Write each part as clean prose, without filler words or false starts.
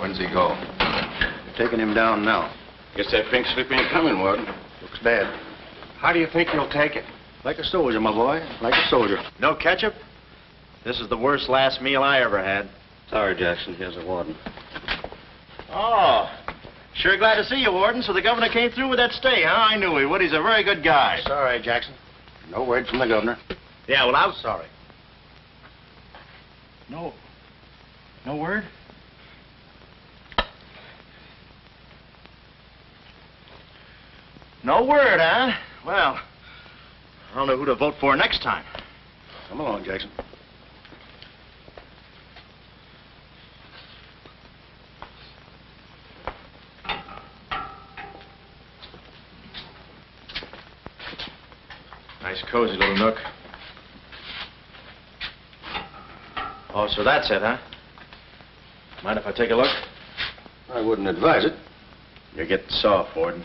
When's he go? Taking him down now. Guess that pink slip ain't coming, Warden. Looks bad. How do you think he'll take it? Like a soldier, my boy. Like a soldier. No ketchup? This is the worst last meal I ever had. Sorry, Jackson. Here's a warden. Oh, sure glad to see you, Warden. So the governor came through with that stay, huh? I knew he would. He's a very good guy. Sorry, Jackson. No word from the governor. Yeah, well, I'm sorry. No word? No word, huh? Well, I don't know who to vote for next time. Come along, Jackson. Nice, cozy little nook. Oh, so that's it, huh? Mind if I take a look? I wouldn't advise it. You're getting soft, Warden.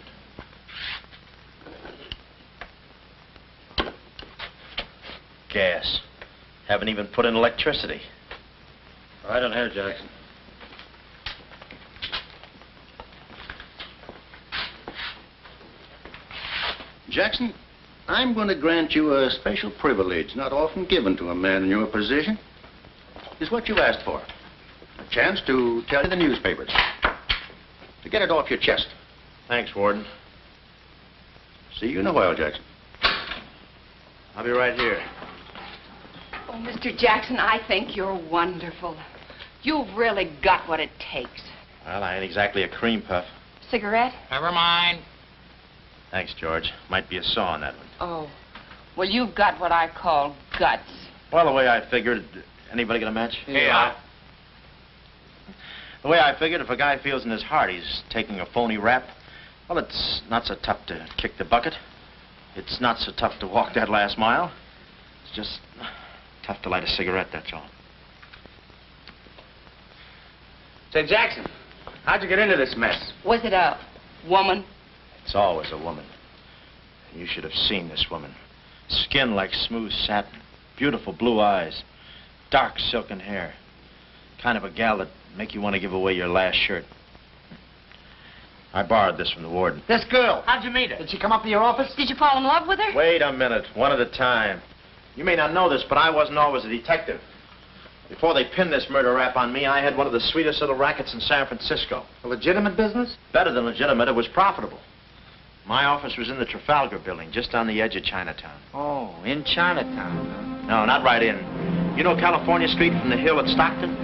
Gas. Haven't even put in electricity. Right on here, Jackson. Jackson, I'm going to grant you a special privilege not often given to a man in your position. It's what you asked for. A chance to tell the newspapers. To get it off your chest. Thanks, Warden. See you in a while, Jackson. I'll be right here. Oh, Mr. Jackson, I think you're wonderful. You've really got what it takes. Well, I ain't exactly a cream puff. Cigarette? Never mind. Thanks, George. Might be a saw on that one. Oh. Well, you've got what I call guts. Well, the way I figured... Anybody get a match? Yeah. The way I figured, if a guy feels in his heart he's taking a phony rap, well, it's not so tough to kick the bucket. It's not so tough to walk that last mile. It's just tough to light a cigarette, that's all. Say, Jackson, how'd you get into this mess? Was it a woman? It's always a woman. You should have seen this woman. Skin like smooth satin, beautiful blue eyes, dark silken hair. Kind of a gal that'd make you want to give away your last shirt. I borrowed this from the warden. This girl, how'd you meet her? Did she come up to your office? Did you fall in love with her? Wait a minute, one at a time. You may not know this, but I wasn't always a detective. Before they pinned this murder rap on me, I had one of the sweetest little rackets in San Francisco. A legitimate business? Better than legitimate, it was profitable. My office was in the Trafalgar building, just on the edge of Chinatown. Oh, in Chinatown. No, not right in. You know California Street from the hill at Stockton?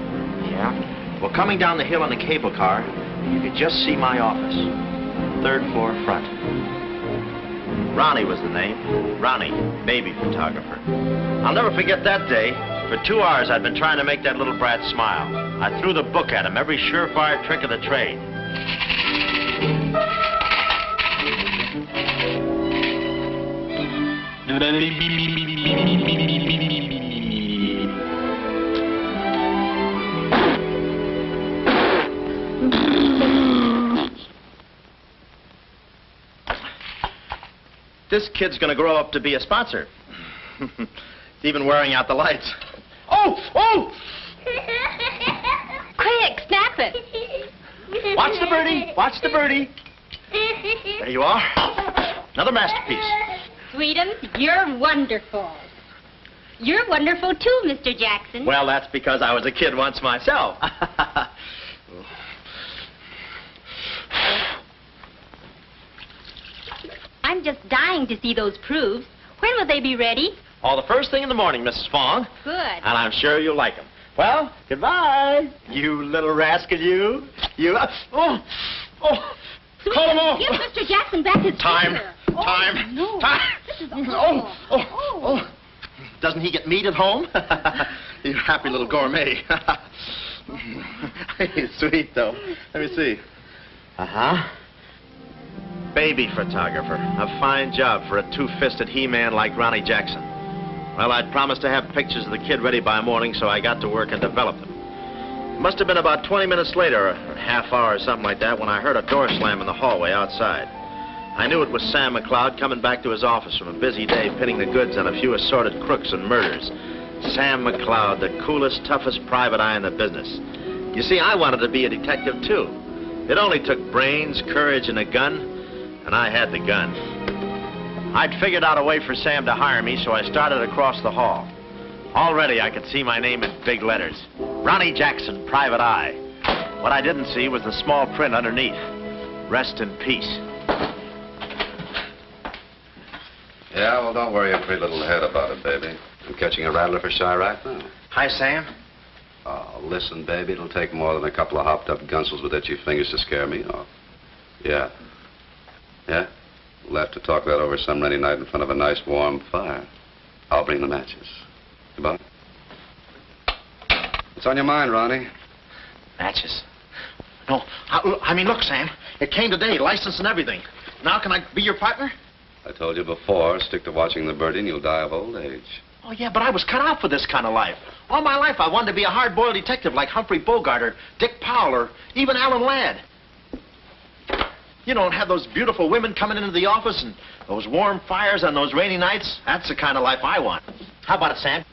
Yeah? Well, coming down the hill in the cable car, you could just see my office. Third floor front. Ronnie was the name. Ronnie, baby photographer. I'll never forget that day. For 2 hours, I'd been trying to make that little brat smile. I threw the book at him, every surefire trick of the trade. This kid's gonna grow up to be a sponsor. He's even wearing out the lights. Oh! Oh! Quick, snap it. Watch the birdie. Watch the birdie. There you are. Another masterpiece. Sweetums, you're wonderful. You're wonderful too, Mr. Jackson. Well, that's because I was a kid once myself. I'm just dying to see those proofs. When will they be ready? All the first thing in the morning, Mrs. Fong. Good. And I'm sure you'll like them. Well, goodbye. You little rascal, you. You. Oh. Sweetums, Call him off. give Mr. Jackson back his Time. finger. Time. No. Time. This is awful. Oh. Doesn't he get meat at home? You happy little gourmet. He's sweet, though. Let me see. Uh-huh. Baby photographer. A fine job for a two-fisted he-man like Ronnie Jackson. Well, I'd promised to have pictures of the kid ready by morning, so I got to work and developed them. It must have been about 20 minutes later, or a half hour or something like that, when I heard a door slam in the hallway outside. I knew it was Sam McLeod coming back to his office from a busy day pinning the goods on a few assorted crooks and murders. Sam McLeod, the coolest, toughest private eye in the business. You see, I wanted to be a detective, too. It only took brains, courage, and a gun, and I had the gun. I'd figured out a way for Sam to hire me, so I started across the hall. Already, I could see my name in big letters. Ronnie Jackson, Private Eye. What I didn't see was the small print underneath. Rest in peace. Yeah, well, don't worry your pretty little head about it, baby. I'm catching a rattler for Chirac now. Hi, Sam. Oh, listen, baby, it'll take more than a couple of hopped-up gunsels with itchy fingers to scare me off. Yeah. Yeah? We'll have to talk that over some rainy night in front of a nice warm fire. I'll bring the matches. Goodbye. What's on your mind, Ronnie? Matches. No, I mean, look, Sam. It came today, license and everything. Now can I be your partner? I told you before, stick to watching the birdie and you'll die of old age. Oh, yeah, but I was cut out for this kind of life. All my life I wanted to be a hard-boiled detective like Humphrey Bogart or Dick Powell or even Alan Ladd. You don't have those beautiful women coming into the office and those warm fires on those rainy nights. That's the kind of life I want. How about it, Sam?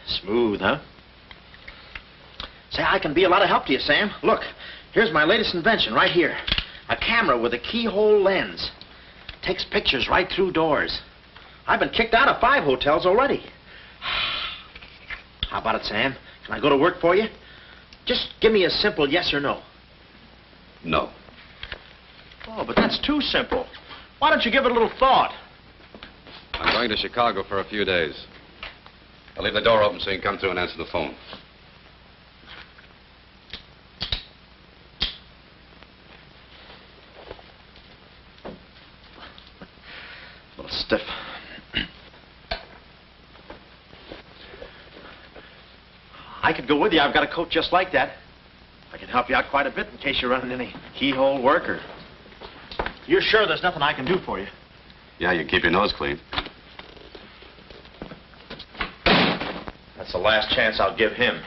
Smooth, huh? Say, I can be a lot of help to you, Sam. Look, here's my latest invention right here. A camera with a keyhole lens. Takes pictures right through doors. I've been kicked out of 5 hotels already. How about it, Sam? Can I go to work for you? Just give me a simple yes or no. No. Oh, but that's too simple. Why don't you give it a little thought? I'm going to Chicago for a few days. I'll leave the door open so you can come through and answer the phone. A little stiff. I could go with you. I've got a coat just like that. I can help you out quite a bit in case you're running any keyhole work or... You're sure there's nothing I can do for you? Yeah, you can keep your nose clean. That's the last chance I'll give him.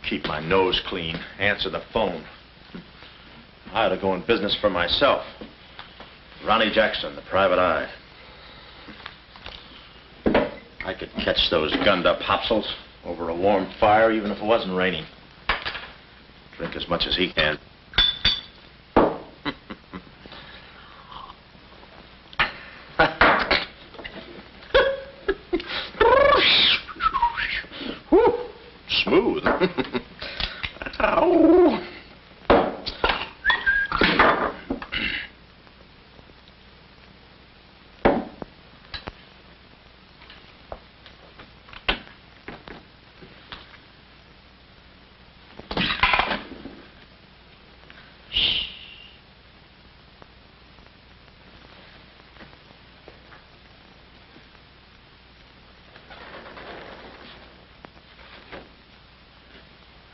Keep my nose clean. Answer the phone. I ought to go in business for myself. Ronnie Jackson, the Private Eye. I could catch those gunned-up hopsels over a warm fire, even if it wasn't raining. Drink as much as he can. Smooth. Ow.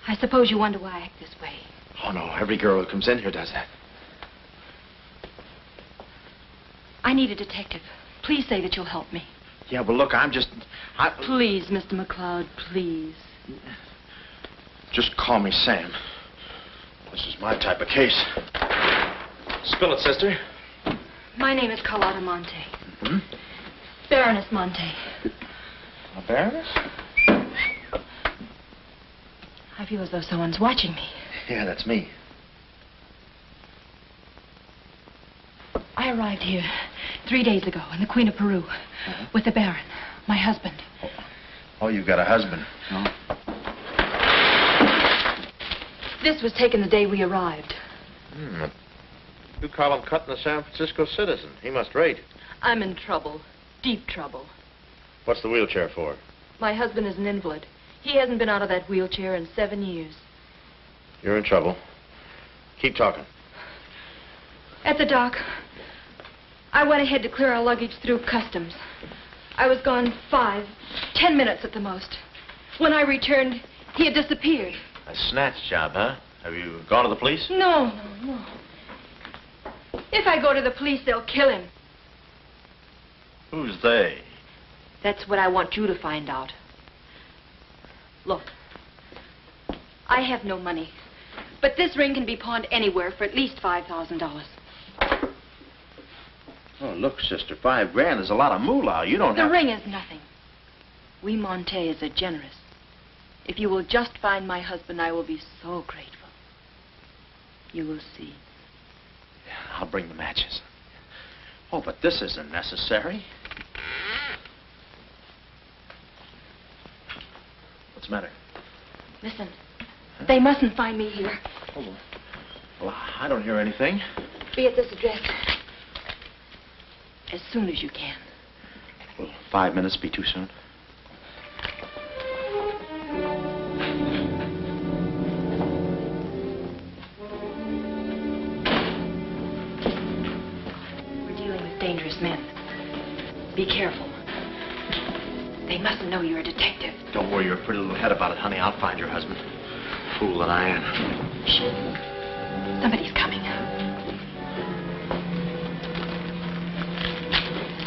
I suppose you wonder why I act this way. Oh, no. Every girl who comes in here does that. I need a detective. Please say that you'll help me. Yeah, well, look, I'm just... Please, Mr. McCloud, please. Just call me Sam. This is my type of case. Spill it, sister. My name is Carlotta Monte. Hmm? Baroness Monte. A baroness? I feel as though someone's watching me. Yeah, that's me. I arrived here 3 days ago in the Queen of Peru with the Baron, my husband. Oh, you've got a husband. No. This was taken the day we arrived. You call him cutting a San Francisco citizen. He must rate. I'm in trouble, deep trouble. What's the wheelchair for? My husband is an invalid. He hasn't been out of that wheelchair in 7 years. You're in trouble. Keep talking. At the dock, I went ahead to clear our luggage through customs. I was gone 5, 10 minutes at the most. When I returned, he had disappeared. A snatch job, huh? Have you gone to the police? No. If I go to the police, they'll kill him. Who's they? That's what I want you to find out. Look, I have no money, but this ring can be pawned anywhere for at least $5,000. Oh, look, sister, $5 grand is a lot of moolah. You don't The have... ring is nothing. We Montes are generous. If you will just find my husband, I will be so grateful. You will see. Yeah, I'll bring the matches. Oh, but this isn't necessary. What's the matter? Listen, they mustn't find me here. Oh, well, I don't hear anything. Be at this address as soon as you can. Will 5 minutes be too soon? We're dealing with dangerous men. Be careful. They mustn't know you're a detective. Don't worry your pretty little head about it, honey. I'll find your husband. Fool that I am. Shh. Somebody's coming.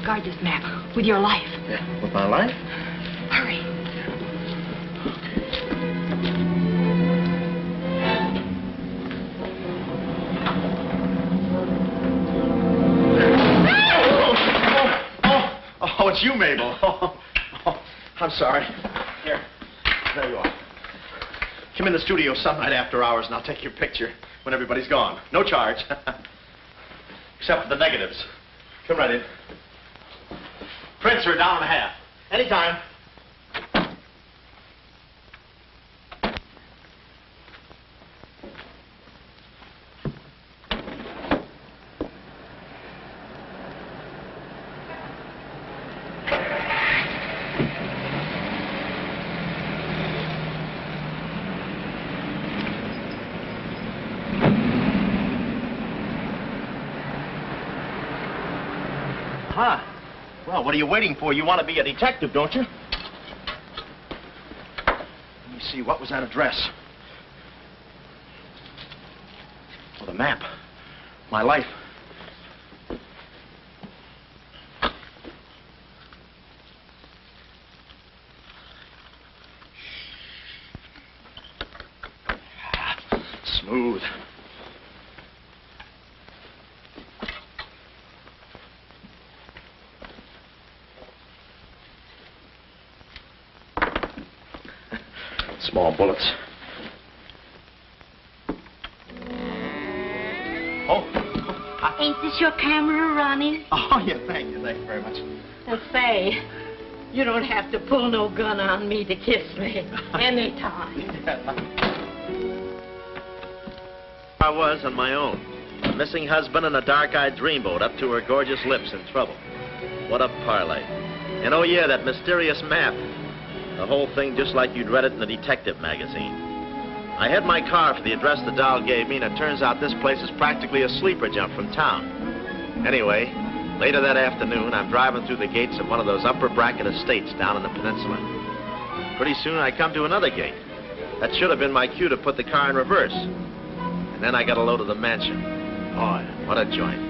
Guard this map with your life. Yeah, with my life? Hurry. Oh, it's you, Mabel. Oh, I'm sorry. Here. There you are. Come in the studio some night after hours, and I'll take your picture when everybody's gone. No charge. Except for the negatives. Come right in. Prints are $1.50. Anytime. Huh. Well, what are you waiting for? You want to be a detective, don't you? Let me see, what was that address? Oh, the map. My life. Smooth. Small bullets. Ain't this your camera, Ronnie? Oh, yeah, thank you very much. And say, you don't have to pull no gun on me to kiss me anytime. I was on my own. A missing husband and a dark-eyed dreamboat up to her gorgeous lips in trouble. What a parlay. And oh, yeah, that mysterious map. The whole thing just like you'd read it in a detective magazine. I had my car for the address the doll gave me, and it turns out this place is practically a sleeper jump from town. Anyway, later that afternoon, I'm driving through the gates of one of those upper bracket estates down in the peninsula. Pretty soon, I come to another gate. That should have been my cue to put the car in reverse. And then I got a load of the mansion. Oh, what a joint.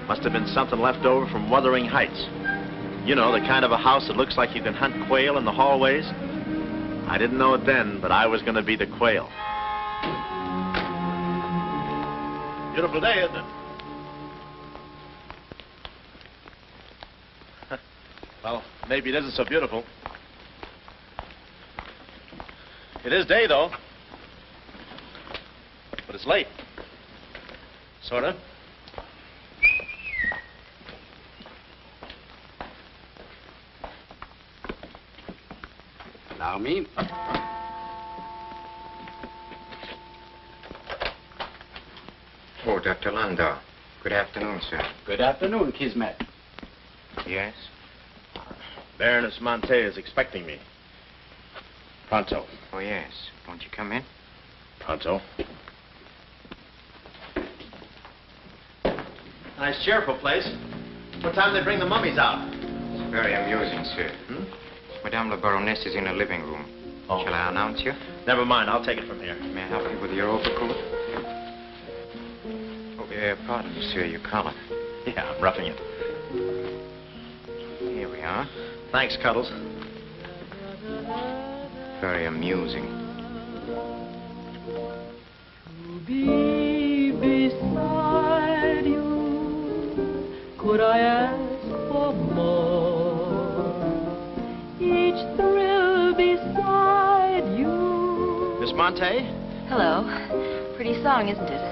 Must have been something left over from Wuthering Heights. You know, the kind of a house that looks like you can hunt quail in the hallways. I didn't know it then, but I was going to be the quail. Beautiful day, isn't it? Well, maybe it isn't so beautiful. It is day, though. But it's late. Sort of. Allow me. Oh, Dr. Landau. Good afternoon, sir. Good afternoon, Kismet. Yes? Baroness Monte is expecting me. Pronto. Oh, yes. Won't you come in? Pronto. Nice, cheerful place. What time do they bring the mummies out? It's very amusing, sir. Madame la Baroness is in her living room. Oh. Shall I announce you? Never mind, I'll take it from here. May I help you with your overcoat? Oh, pardon me, sir, your collar. Yeah, I'm roughing it. Here we are. Thanks, Cuddles. Very amusing. To be beside you could I ask for more? Each thrill beside you. Miss Monte? Hello. Pretty song, isn't it?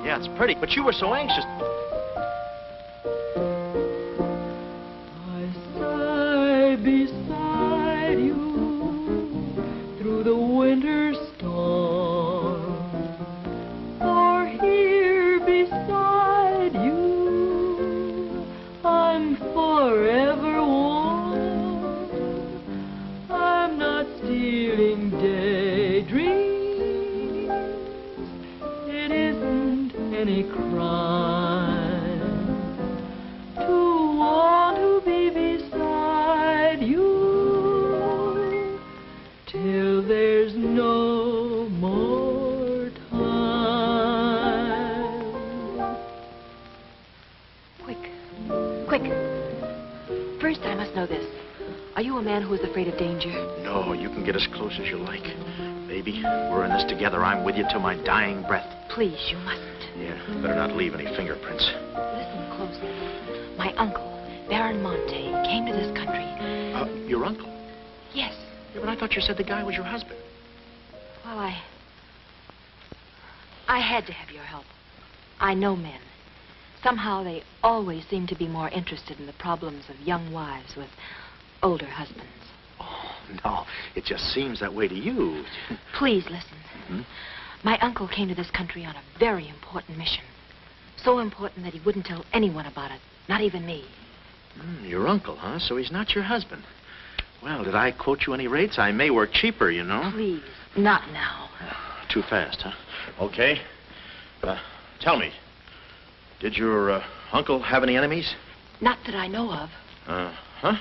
Yeah, it's pretty, but you were so anxious. I sigh beside you through the winter storm. For here beside you, I'm forever warm. I'm not stealing daydreams. It isn't any crime to want to be beside you till there's no more time. Quick. First, I must know this. Are you a man who is afraid of danger? No, you can get as close as you like. Baby, we're in this together. I'm with you till my dying breath. Please, you mustn't. Yeah, better not leave any fingerprints. Listen closely. My uncle, Baron Monte, came to this country. Your uncle? Yes. Yeah, but I thought you said the guy was your husband. Well, I had to have your help. I know men. Somehow they always seem to be more interested in the problems of young wives with older husbands. Oh, no. It just seems that way to you. Please listen. Hmm? My uncle came to this country on a very important mission. So important that he wouldn't tell anyone about it, not even me. Your uncle, huh? So he's not your husband. Well, did I quote you any rates? I may work cheaper, you know. Please, not now. Too fast, huh? Okay. Tell me, did your uncle have any enemies? Not that I know of. Huh?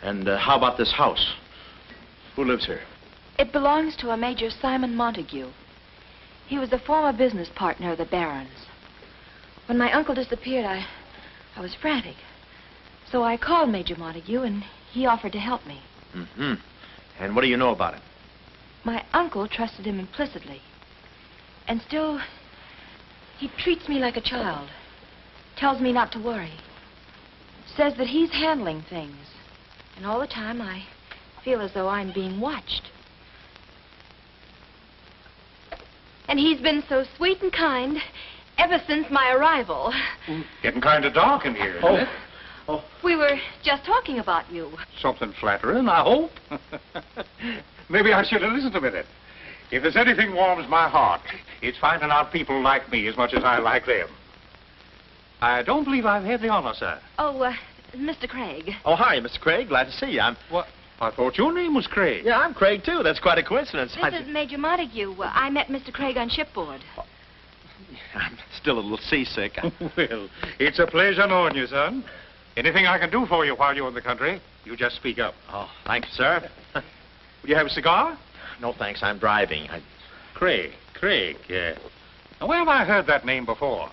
And how about this house? Who lives here? It belongs to a Major Simon Montague. He was a former business partner of the Baron's. When my uncle disappeared, I was frantic. So I called Major Montague, and he offered to help me. Mm-hmm. And what do you know about him? My uncle trusted him implicitly. And still, he treats me like a child. Tells me not to worry. Says that he's handling things. And all the time, I feel as though I'm being watched. And he's been so sweet and kind ever since my arrival. Getting kind of dark in here, isn't it? Oh. We were just talking about you. Something flattering, I hope. Maybe I should have listened a minute. If there's anything warms my heart, it's finding out people like me as much as I like them. I don't believe I've had the honor, sir. Oh, Mr. Craig. Oh, hi, Mr. Craig. Glad to see you. What? I thought your name was Craig. Yeah, I'm Craig, too. That's quite a coincidence. This is Major Montague. I met Mr. Craig on shipboard. I'm still a little seasick. Well, it's a pleasure knowing you, son. Anything I can do for you while you're in the country, you just speak up. Oh, thank you, sir. Will you have a cigar? No, thanks. I'm driving. Craig, yeah. Now, where have I heard that name before?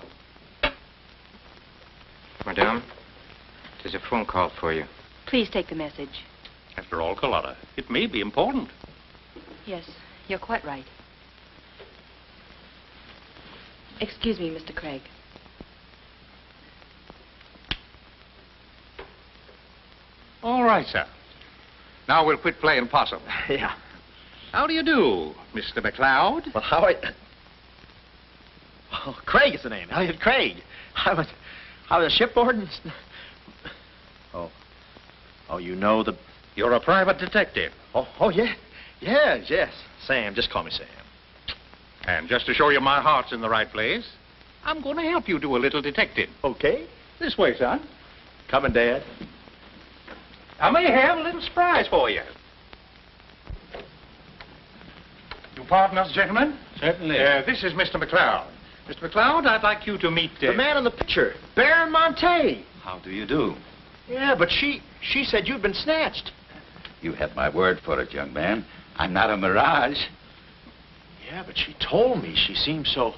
Madame, there's a phone call for you. Please take the message. After all, Carlotta, it may be important. Yes, you're quite right. Excuse me, Mr. Craig. All right, sir. Now we'll quit playing possum. Yeah. How do you do, Mr. McLeod? Well, how are... Oh, Craig is the name. Elliott Craig. I was shipboard and... Oh, you know the... You're a private detective. Oh, yeah. Yes. Sam, just call me Sam. And just to show you my heart's in the right place, I'm going to help you do a little detecting. Okay. This way, son. Coming, Dad. I may have a little surprise for you. You pardon us, gentlemen? Certainly. This is Mr. McLeod. Mr. McLeod, I'd like you to meet... The man in the picture, Baron Monte. How do you do? Yeah, but she said you'd been snatched. You have my word for it, young man. I'm not a mirage. Yeah, but she told me she seemed so...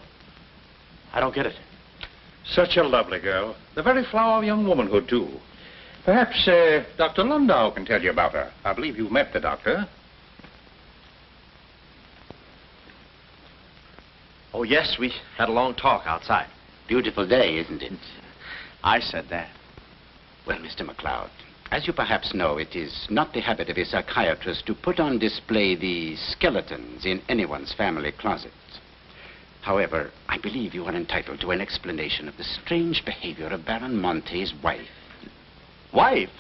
I don't get it. Such a lovely girl. The very flower of young womanhood, too. Perhaps Dr. Landau can tell you about her. I believe you've met the doctor. Oh, yes, we had a long talk outside. Beautiful day, isn't it? I said that. Well, Mr. McLeod, as you perhaps know, it is not the habit of a psychiatrist to put on display the skeletons in anyone's family closet. However, I believe you are entitled to an explanation of the strange behavior of Baron Monte's wife. Wife?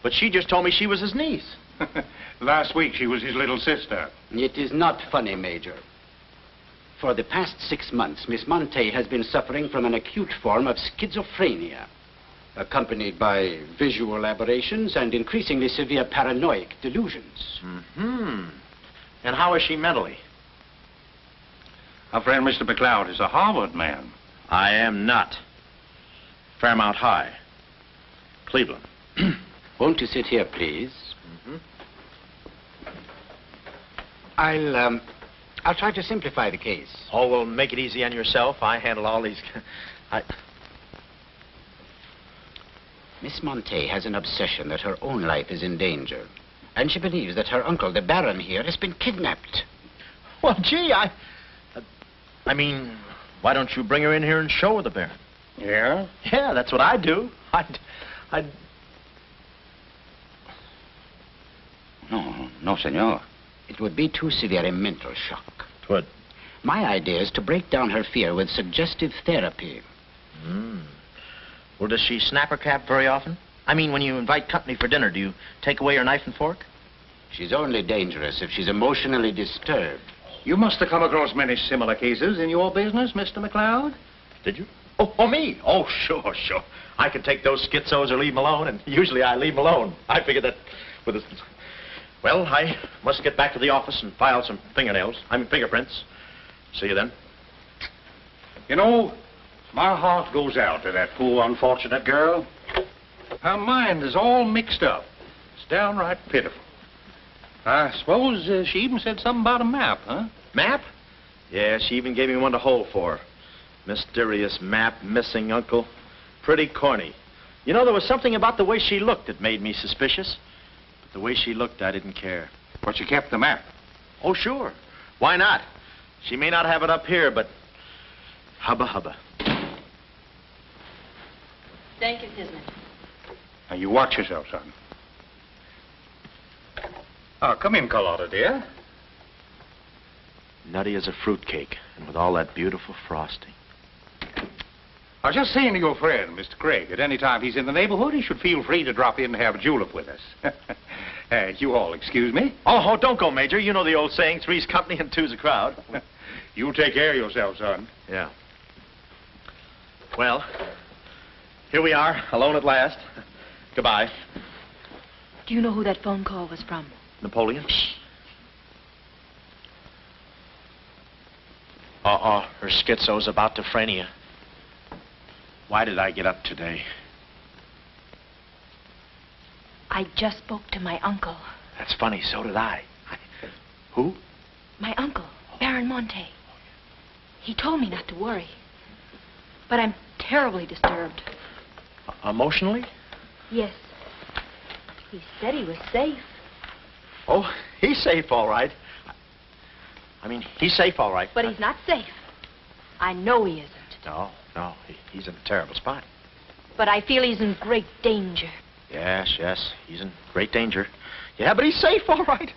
But she just told me she was his niece. Last week, she was his little sister. It is not funny, Major. For the past 6 months, Miss Monte has been suffering from an acute form of schizophrenia, accompanied by visual aberrations and increasingly severe paranoid delusions. Mm-hmm. And how is she mentally? Our friend Mr. McLeod is a Harvard man. I am not. Fairmount High. Cleveland. Won't you sit here, please? Mm-hmm. I'll try to simplify the case. Oh, well, make it easy on yourself. I handle all these... Miss Monte has an obsession that her own life is in danger. And she believes that her uncle, the Baron here, has been kidnapped. Well, gee, I mean, why don't you bring her in here and show her the Baron? Yeah? Yeah, that's what I'd do. No, senor. It would be too severe a mental shock. It would. My idea is to break down her fear with suggestive therapy. Well, does she snap her cap very often? I mean, when you invite company for dinner, do you take away her knife and fork? She's only dangerous if she's emotionally disturbed. You must have come across many similar cases in your business, Mr. McLeod. Did you? Oh, me? Oh, sure. I can take those schizos or leave them alone, and usually I leave them alone. I figured that with a... Well, I must get back to the office and file some fingerprints. See you then. You know, my heart goes out to that poor, unfortunate girl. Her mind is all mixed up. It's downright pitiful. I suppose she even said something about a map, huh? Map? Yeah, she even gave me one to hold for her. Mysterious map, missing uncle. Pretty corny. You know, there was something about the way she looked that made me suspicious. But the way she looked, I didn't care. But she kept the map. Oh, sure. Why not? She may not have it up here, but hubba hubba. Thank you, Kismet. Now, you watch yourself, son. Oh, come in, Carlotta, dear. Nutty as a fruitcake, and with all that beautiful frosting. I was just saying to your friend, Mr. Craig, at any time he's in the neighborhood, he should feel free to drop in and have a julep with us. You all excuse me? Oh, don't go, Major. You know the old saying, three's company and two's a crowd. You take care of yourself, son. Yeah. Well, here we are, alone at last. Goodbye. Do you know who that phone call was from? Napoleon? Her schizo's about to frania. Why did I get up today? I just spoke to my uncle. That's funny, so did I. Who? My uncle, Baron Monte. He told me not to worry. But I'm terribly disturbed. Emotionally? Yes. He said he was safe. Oh, he's safe, all right. I mean, he's safe, all right. But he's not safe. I know he isn't. No, he's in a terrible spot. But I feel he's in great danger. Yes, he's in great danger. Yeah, but he's safe, all right.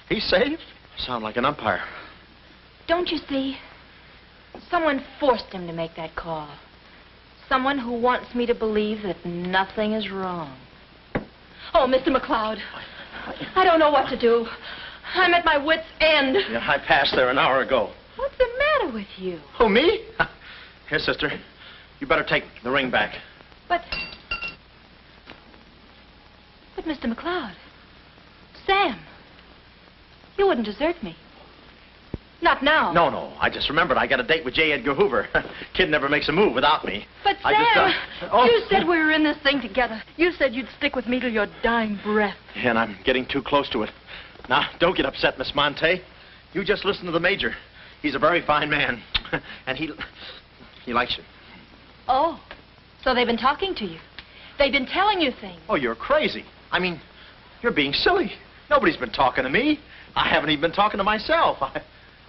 He's safe. Sound like an umpire. Don't you see? Someone forced him to make that call. Someone who wants me to believe that nothing is wrong. Oh, Mr. McLeod, I don't know what to do. I'm at my wit's end. Yeah, I passed there an hour ago. What's the matter with you? Oh, me? Here, sister. You better take the ring back. But Mr. McLeod, Sam, you wouldn't desert me. Not now. No. I just remembered I got a date with J. Edgar Hoover. Kid never makes a move without me. But Sam, you said we were in this thing together. You said you'd stick with me till your dying breath. Yeah, and I'm getting too close to it. Now, don't get upset, Miss Monte. You just listen to the Major. He's a very fine man. And he likes you. Oh, so they've been talking to you. They've been telling you things. Oh, you're crazy. I mean, you're being silly. Nobody's been talking to me. I haven't even been talking to myself.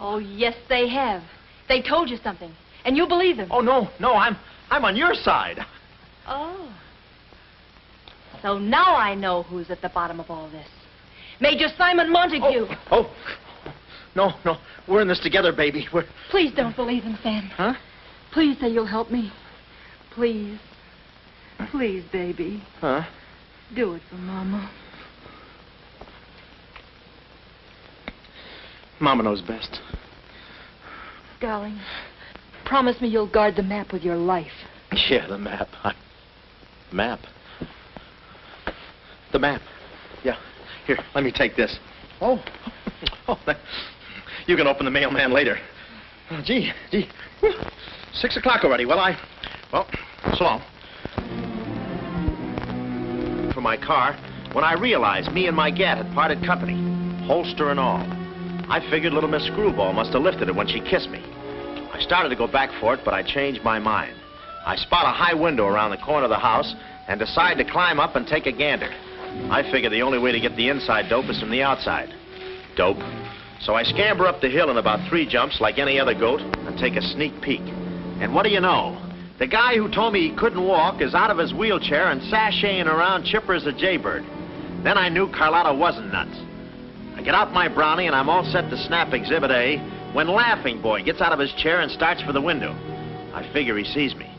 Oh, yes, they have. They told you something. And you believe him? Oh, no, I'm on your side. Oh. So now I know who's at the bottom of all this. Major Simon Montague. Oh. No, we're in this together, baby. Please don't believe him, Sam. Huh? Please say you'll help me. Please. Please, baby. Huh? Do it for Mama. Mama knows best. Darling, promise me you'll guard the map with your life. Yeah, the map. Map? The map. Yeah. Here, let me take this. Oh. You can open the mailman later. Oh, gee. Whew. 6 o'clock already. Well, so long. For my car, when I realized me and my gat had parted company, holster and all. I figured little Miss Screwball must have lifted it when she kissed me. I started to go back for it, but I changed my mind. I spot a high window around the corner of the house and decide to climb up and take a gander. I figure the only way to get the inside dope is from the outside. Dope. So I scamper up the hill in about 3 jumps like any other goat and take a sneak peek. And what do you know? The guy who told me he couldn't walk is out of his wheelchair and sashaying around chipper as a jaybird. Then I knew Carlotta wasn't nuts. I get out my brownie and I'm all set to snap Exhibit A when Laughing Boy gets out of his chair and starts for the window. I figure he sees me.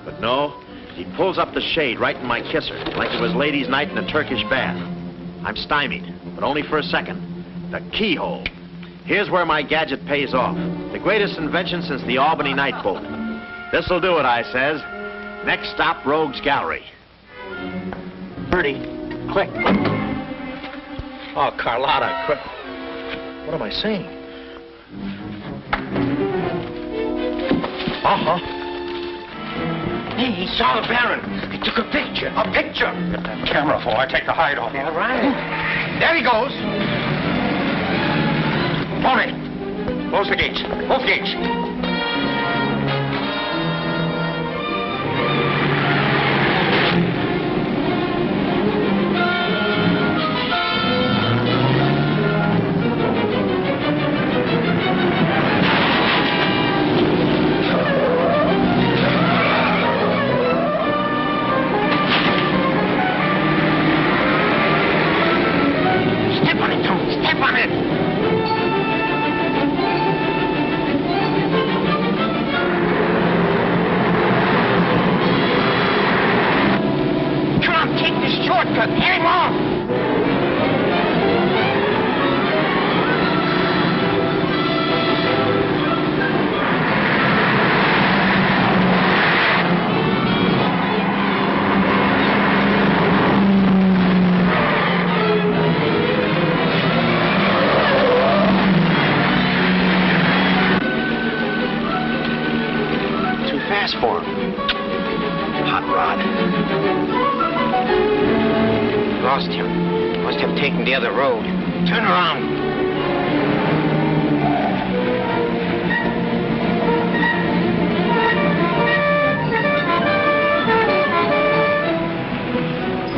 But no, he pulls up the shade right in my kisser like it was ladies' night in a Turkish bath. I'm stymied, but only for a second. The keyhole. Here's where my gadget pays off. The greatest invention since the Albany night boat. This'll do it, I says. Next stop, Rogue's Gallery. Bertie, quick. Oh, Carlotta, quick. What am I saying? Uh-huh. Hey, he saw the Baron. He took a picture. A picture? Get that camera before I take the hide off. All right. There he goes. Tommy, close the gates. Both gates. Step on it, Tom. Step on it. Shortcut, hang on! Too fast for him. Hot rod. Lost him. Must have taken the other road. Turn around.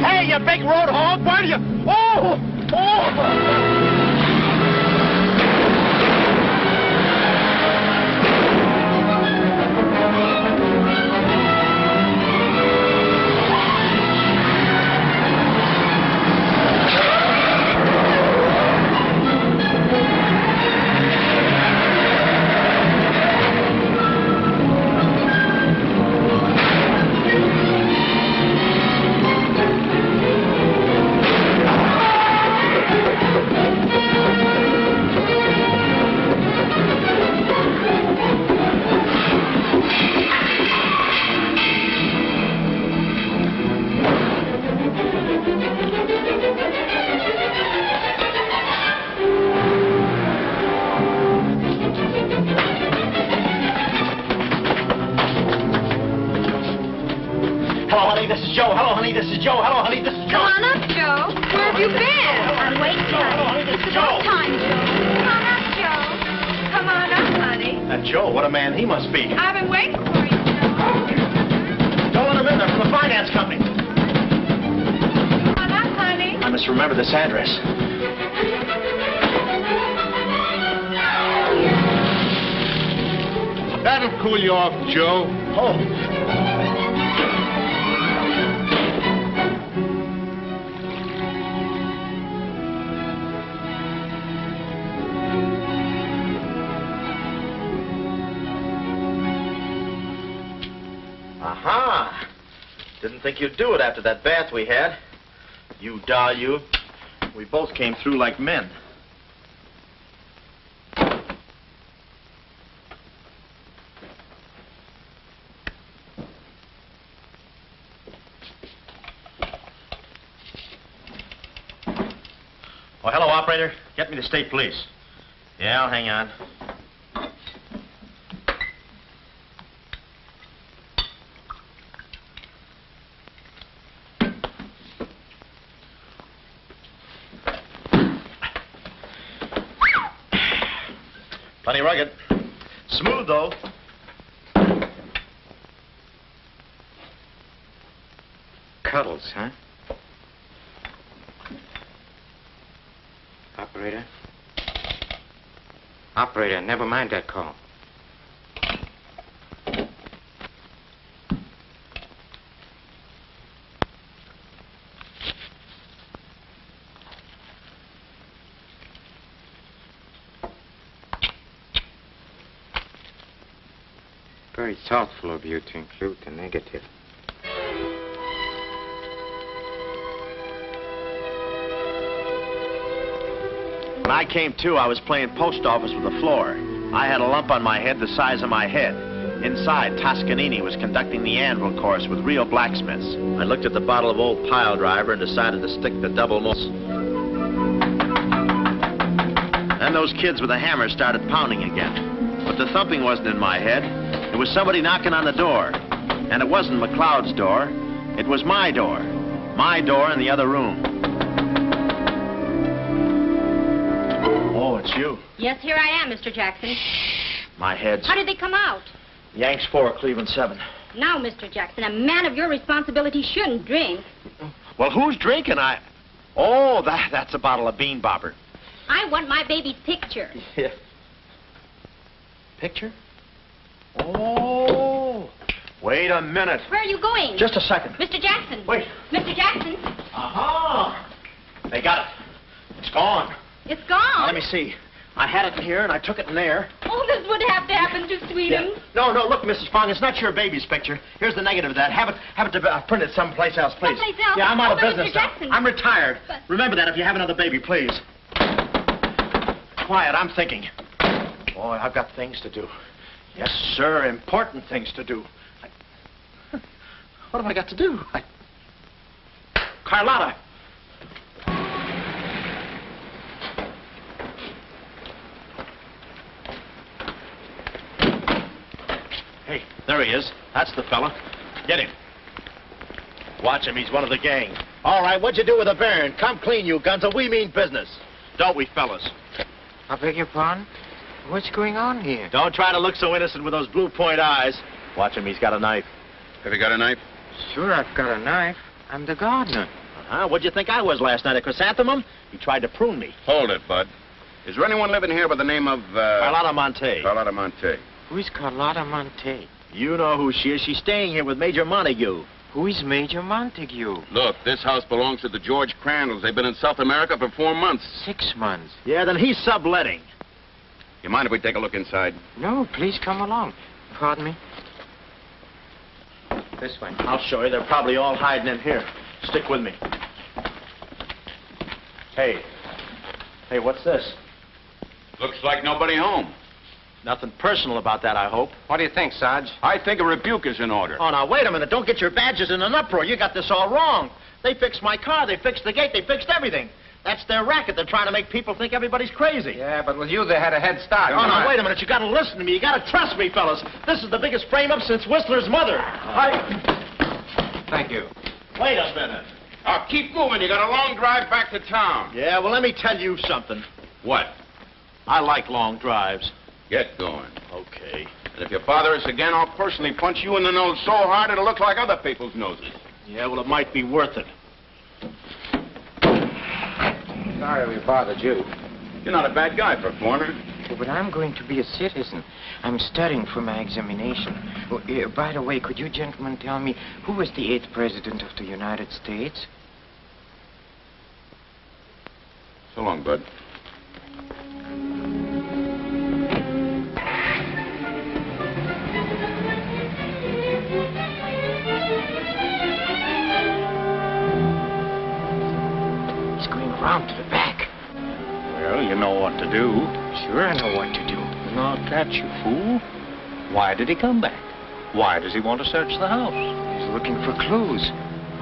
Hey, you big road hog, why do you... Oh! This is Joe. Hello, honey. This is Joe. Come on up, Joe. Where have you been? I'm waiting, honey. It's about time, Joe. Come on up, Joe. Come on up, honey. That Joe, what a man he must be. I've been waiting for you, Joe. Don't let him in there from the finance company. Come on up, honey. I must remember this address. That'll cool you off, Joe. Oh. Aha! Didn't think you'd do it after that bath we had. You doll, you. We both came through like men. Oh, hello, operator. Get me the state police. Yeah, I'll hang on. Plenty rugged. Smooth, though. Cuddles, huh? Operator? Operator, never mind that call. Very thoughtful of you to include the negative. When I came to, I was playing post office with the floor. I had a lump on my head the size of my head. Inside, Toscanini was conducting the anvil course with real blacksmiths. I looked at the bottle of old pile driver and decided to stick the double moss. Then those kids with the hammer started pounding again. But the thumping wasn't in my head. It was somebody knocking on the door. And it wasn't McLeod's door. It was my door. My door in the other room. Oh, it's you. Yes, here I am, Mr. Jackson. My head's... How did they come out? Yanks 4, Cleveland 7. Now, Mr. Jackson, a man of your responsibility shouldn't drink. Well, who's drinking? Oh, that's a bottle of Bean Bobber. I want my baby's picture. Yeah. Picture? Oh. Wait a minute. Where are you going? Just a second. Mr. Jackson. Wait. Mr. Jackson. Aha! They got it. It's gone. It's gone. Let me see. I had it in here, and I took it in there. Oh, this would have to happen to Sweetums. Yeah. No, look, Mrs. Fong, it's not your baby's picture. Here's the negative of that. Have it printed someplace else, please. Someplace else? Yeah, I'm out of Mr. business now. Jackson. I'm retired. But... Remember that if you have another baby, please. Quiet, I'm thinking. Boy, I've got things to do. Yes, sir, important things to do. What have I got to do? Carlotta. Hey, there he is. That's the fella. Get him. Watch him. He's one of the gang. All right, what'd you do with the baron? Come clean, you guns. We mean business. Don't we, fellas? I beg your pardon? What's going on here? Don't try to look so innocent with those blue point eyes. Watch him. He's got a knife. Have you got a knife? Sure, I've got a knife. I'm the gardener. Uh-huh. What'd you think I was last night, a chrysanthemum? He tried to prune me. Hold it, Bud. Is there anyone living here by the name of, Carlotta Monte. Carlotta Monte. Who's Carlotta Monte? You know who she is. She's staying here with Major Montague. Who is Major Montague? Look, this house belongs to the George Crandalls. They've been in South America for 4 months. 6 months. Yeah, then he's subletting. You mind if we take a look inside? No, please come along. Pardon me. This way. I'll show you. They're probably all hiding in here. Stick with me. Hey, what's this? Looks like nobody home. Nothing personal about that, I hope. What do you think, Sarge? I think a rebuke is in order. Oh, now, wait a minute. Don't get your badges in an uproar. You got this all wrong. They fixed my car. They fixed the gate. They fixed everything. That's their racket. They're trying to make people think everybody's crazy. Yeah, but with you, they had a head start. Oh, now, wait a minute. You got to listen to me. You got to trust me, fellas. This is the biggest frame-up since Whistler's mother. Thank you. Wait a minute. Now, keep moving. You got a long drive back to town. Yeah, well, let me tell you something. What? I like long drives. Get going. Okay. And if you bother us again, I'll personally punch you in the nose so hard it'll look like other people's noses. Yeah, well, it might be worth it. Sorry we bothered you. You're not a bad guy for a foreigner. Oh, but I'm going to be a citizen. I'm studying for my examination. Oh, by the way, could you gentlemen tell me who was the 8th president of the United States? So long, Bud. He's going around to the back. Well, you know what to do. Sure, I know what to do. Not that, you fool. Why did he come back? Why does he want to search the house? He's looking for clues.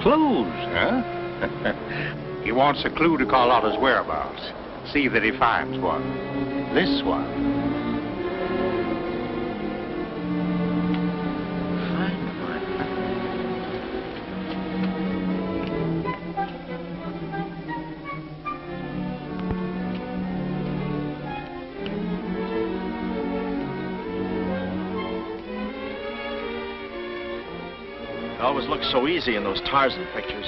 Clues, huh? He wants a clue to call out his whereabouts. See that he finds one. This one. It always looks so easy in those Tarzan pictures.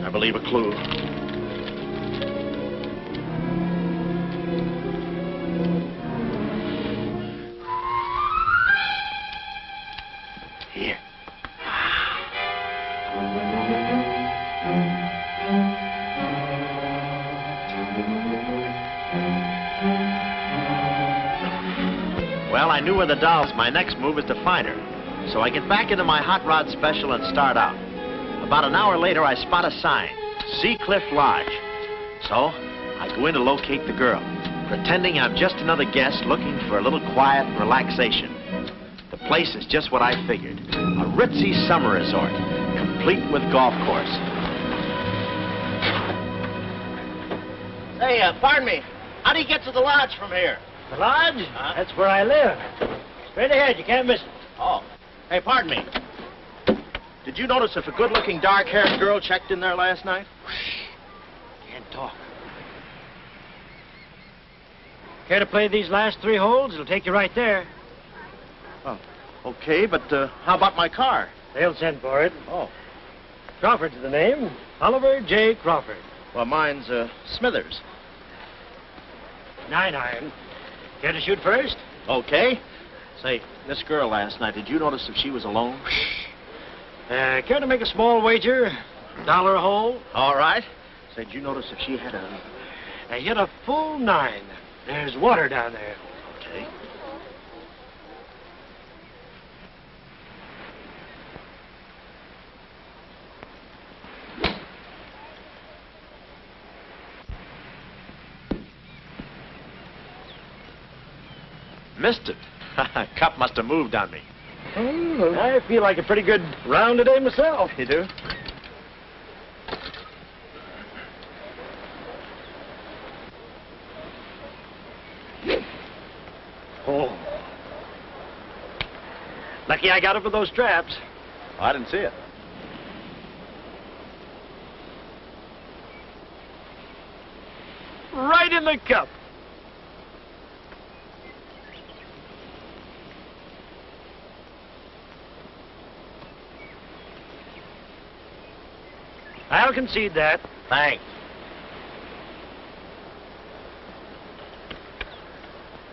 I believe a clue. Here. Well, I knew where the doll's. My next move is to find her. So I get back into my hot rod special and start out. About an hour later, I spot a sign, Sea Cliff Lodge. So, I go in to locate the girl, pretending I'm just another guest looking for a little quiet relaxation. The place is just what I figured, a ritzy summer resort, complete with golf course. Hey, pardon me. How do you get to the lodge from here? The lodge? That's where I live. Straight ahead, you can't miss it. Oh. Hey, pardon me. Did you notice if a good-looking, dark-haired girl checked in there last night? Can't talk. Care to play these last 3 holes? It'll take you right there. Oh, okay, but how about my car? They'll send for it. Oh. Crawford's the name. Oliver J. Crawford. Well, mine's Smithers. 9-iron. Care to shoot first? Okay. Say, this girl last night, did you notice if she was alone? Care to make a small wager? $1 a hole? All right. Say, did you notice if she had a... I hit a full 9. There's water down there. Okay. missed it. Cup must have moved on me. I feel like a pretty good round today myself. You do? Oh. Lucky I got up with those straps. Oh, I didn't see it. Right in the cup. I'll concede that. Thanks.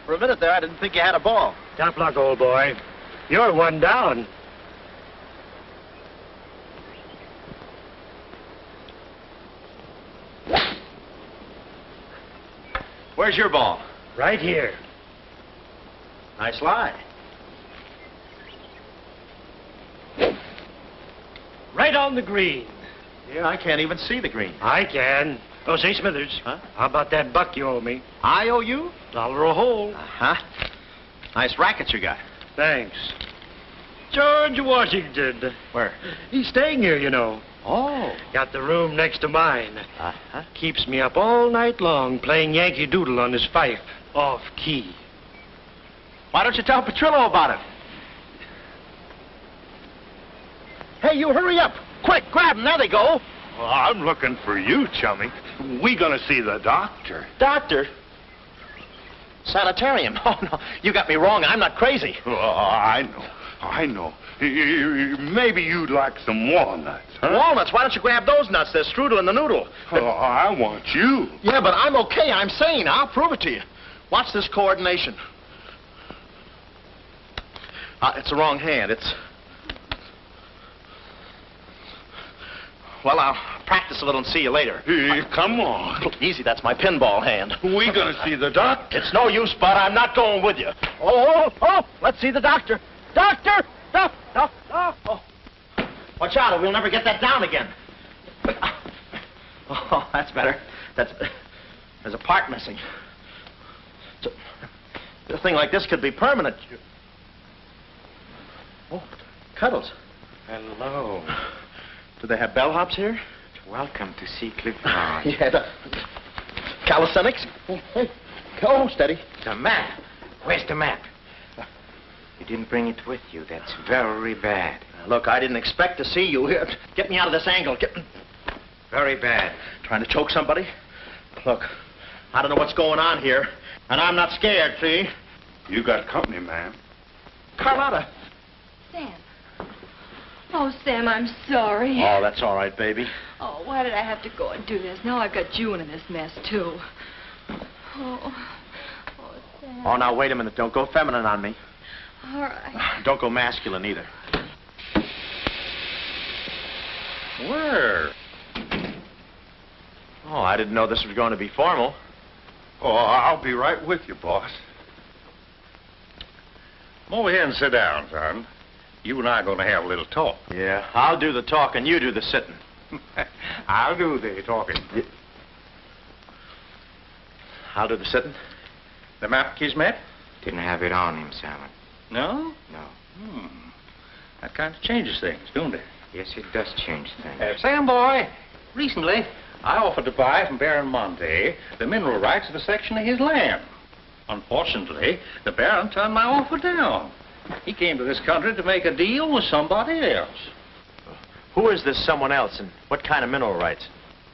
For a minute there, I didn't think you had a ball. Tough luck, old boy. You're one down. Where's your ball? Right here. Nice lie. Right on the green. Yeah, I can't even see the green. I can. Oh, say, Smithers. Huh? How about that buck you owe me? I owe you? $1 a hole. Uh-huh. Nice racket you got. Thanks. George Washington. Where? He's staying here, you know. Oh. Got the room next to mine. Uh-huh. Keeps me up all night long playing Yankee Doodle on his fife. Off key. Why don't you tell Petrillo about it? Hey, you hurry up. Quick, grab them. There they go. Well, I'm looking for you, chummy. We gonna see the doctor. Doctor? Sanatorium. Oh, no. You got me wrong. I'm not crazy. Oh, I know. Maybe you'd like some walnuts, huh? Walnuts? Why don't you grab those nuts? They're strudel in the noodle. Oh, I want you. Yeah, but I'm okay. I'm sane. I'll prove it to you. Watch this coordination. It's the wrong hand. It's... Well, I'll practice a little and see you later. Hey, come on. Easy, that's my pinball hand. We gonna see the doctor. It's no use, Bud. I'm not going with you. Oh, let's see the doctor. Doctor! No. Oh. Watch out, or we'll never get that down again. Oh, that's better. There's a part missing. A thing like this could be permanent. Oh, Cuddles. Hello. Do they have bellhops here? Welcome to see Cliff Lodge. Yeah, the calisthenics. Hey, go, steady. The map. Where's the map? You didn't bring it with you. That's very bad. Look, I didn't expect to see you here. Get me out of this angle. Very bad. Trying to choke somebody? Look, I don't know what's going on here, and I'm not scared, see? You got company, ma'am. Carlotta. Sam. Oh, Sam, I'm sorry. Oh, that's all right, baby. Oh, why did I have to go and do this? Now I've got you in this mess, too. Oh, Sam. Oh, now, wait a minute. Don't go feminine on me. All right. Don't go masculine, either. Where? Oh, I didn't know this was going to be formal. Oh, I'll be right with you, boss. Come over here and sit down, son. You and I are going to have a little talk. Yeah, I'll do the talking, you do the sitting. I'll do the talking. I'll do the sitting. The map, Kismet? Didn't have it on him, Simon. No? No. That kind of changes things, don't it? Yes, it does change things. Sam, boy, recently I offered to buy from Baron Monte the mineral rights of a section of his land. Unfortunately, the Baron turned my offer down. He came to this country to make a deal with somebody else. Who is this someone else, and what kind of mineral rights?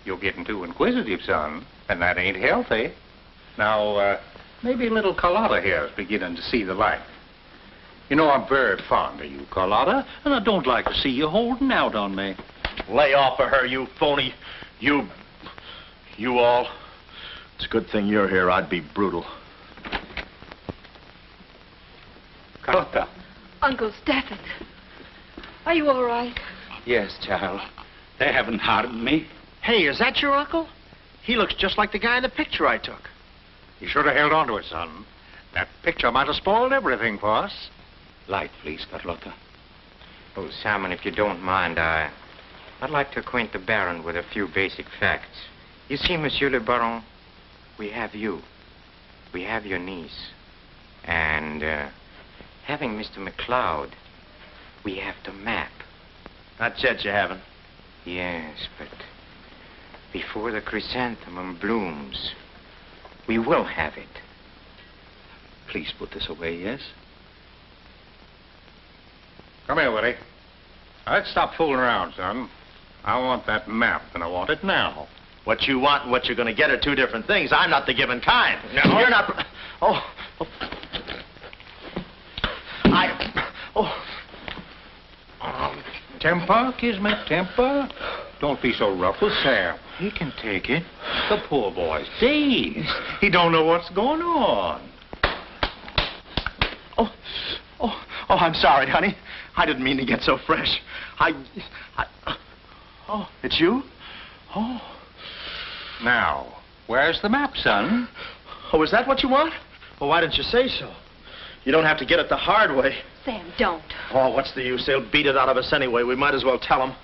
You're getting too inquisitive, son, and that ain't healthy. Now, maybe little Carlotta here is beginning to see the light. You know, I'm very fond of you, Carlotta, and I don't like to see you holding out on me. Lay off of her, you phony. You all. It's a good thing you're here. I'd be brutal. Carlotta. Uncle Stafford. Are you all right? Yes, child. They haven't harmed me. Hey, is that your uncle? He looks just like the guy in the picture I took. You should have held on to it, son. That picture might have spoiled everything for us. Light, please, Carlotta. Oh, Simon, if you don't mind, I'd like to acquaint the Baron with a few basic facts. You see, Monsieur le Baron, we have you. We have your niece. And, having Mr. McLeod, we have the map. Not yet, you haven't. Yes, but before the chrysanthemum blooms, we will have it. Please put this away, yes? Come here, Willie. Let's stop fooling around, son. I want that map, and I want it now. What you want and what you're going to get are two different things. I'm not the given kind. No. You're not... Oh. Temper, Kismet, temper. Don't be so rough with Sam. He can take it. The poor boy's dazed. He don't know what's going on. Oh, I'm sorry, honey. I didn't mean to get so fresh. Oh, it's you? Oh. Now, where's the map, son? Oh, is that what you want? Well, why didn't you say so? You don't have to get it the hard way. Sam, don't. Oh, what's the use? They'll beat it out of us anyway. We might as well tell them.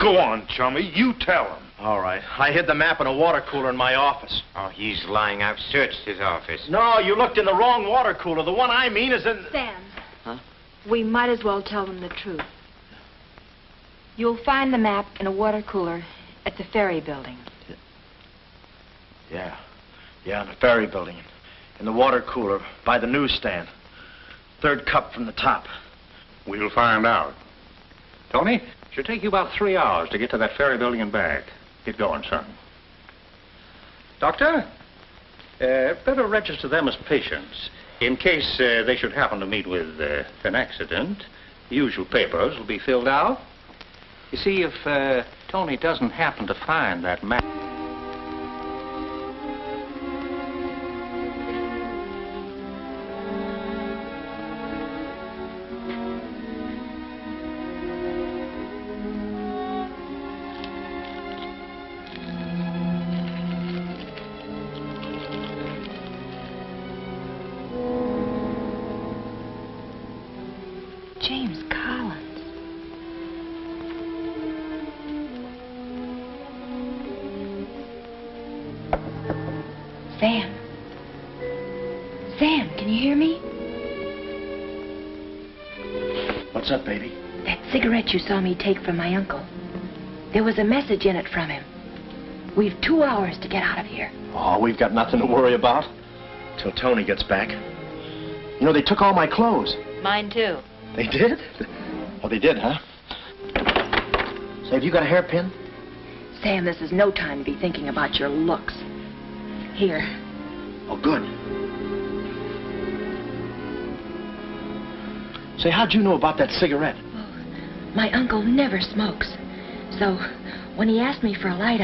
Go on, chummy. You tell him. All right. I hid the map in a water cooler in my office. Oh, he's lying. I've searched his office. No, you looked in the wrong water cooler. The one I mean is in... Sam. Huh? We might as well tell them the truth. You'll find the map in a water cooler at the ferry building. Yeah, in the ferry building. In the water cooler by the newsstand. Third cup from the top. We'll find out. Tony, should take you about 3 hours to get to that ferry building and back. Get going, son. Doctor, better register them as patients. In case they should happen to meet with an accident, the usual papers will be filled out. You see, if Tony doesn't happen to find that map... James Collins. Sam. Sam, can you hear me? What's up, baby? That cigarette you saw me take from my uncle. There was a message in it from him. We've 2 hours to get out of here. Oh, we've got nothing to worry about. Till Tony gets back. You know, they took all my clothes. Mine, too. They did? Oh, they did, huh? Say, have you got a hairpin? Sam, this is no time to be thinking about your looks. Here. Oh, good. Say, how'd you know about that cigarette? Well, my uncle never smokes. So, when he asked me for a light,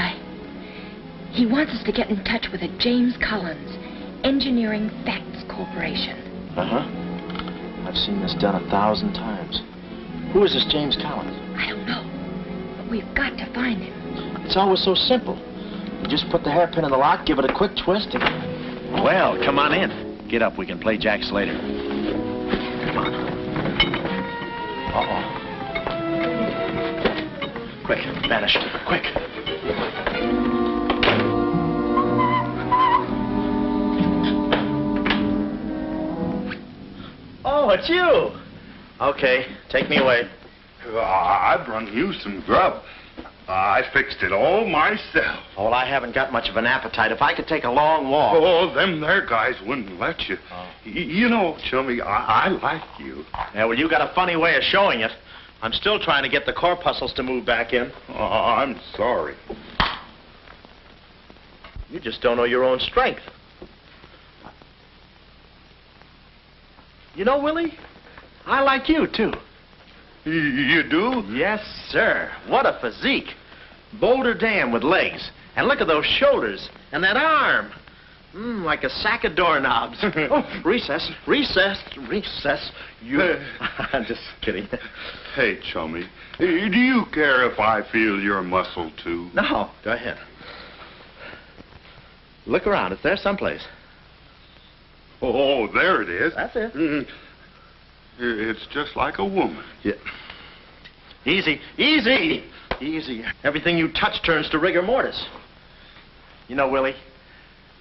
he wants us to get in touch with a James Collins, Engineering Facts Corporation. Uh-huh. I've seen this done 1,000 times. Who is this James Collins? I don't know. But we've got to find him. It's always so simple. You just put the hairpin in the lock, give it a quick twist, and... Well, come on in. Get up. We can play jacks later. Come on. Uh-oh. Quick, vanish. Quick. Oh, it's you. Okay, take me away. I brung you some grub. I fixed it all myself. Oh, well, I haven't got much of an appetite. If I could take a long walk... Oh, them there guys wouldn't let you. Oh. You know, chummy, I like you. Yeah, well, you got a funny way of showing it. I'm still trying to get the corpuscles to move back in. Oh, I'm sorry. You just don't know your own strength. You know, Willie, I like you, too. You do? Yes, sir. What a physique. Boulder Dam with legs. And look at those shoulders. And that arm. Like a sack of doorknobs. Oh, recess. I'm just kidding. Hey, chummy, do you care if I feel your muscle, too? No, go ahead. Look around. It's there someplace. Oh, there it is. That's it. It's just like a woman. Yeah. Easy. Everything you touch turns to rigor mortis. You know, Willie,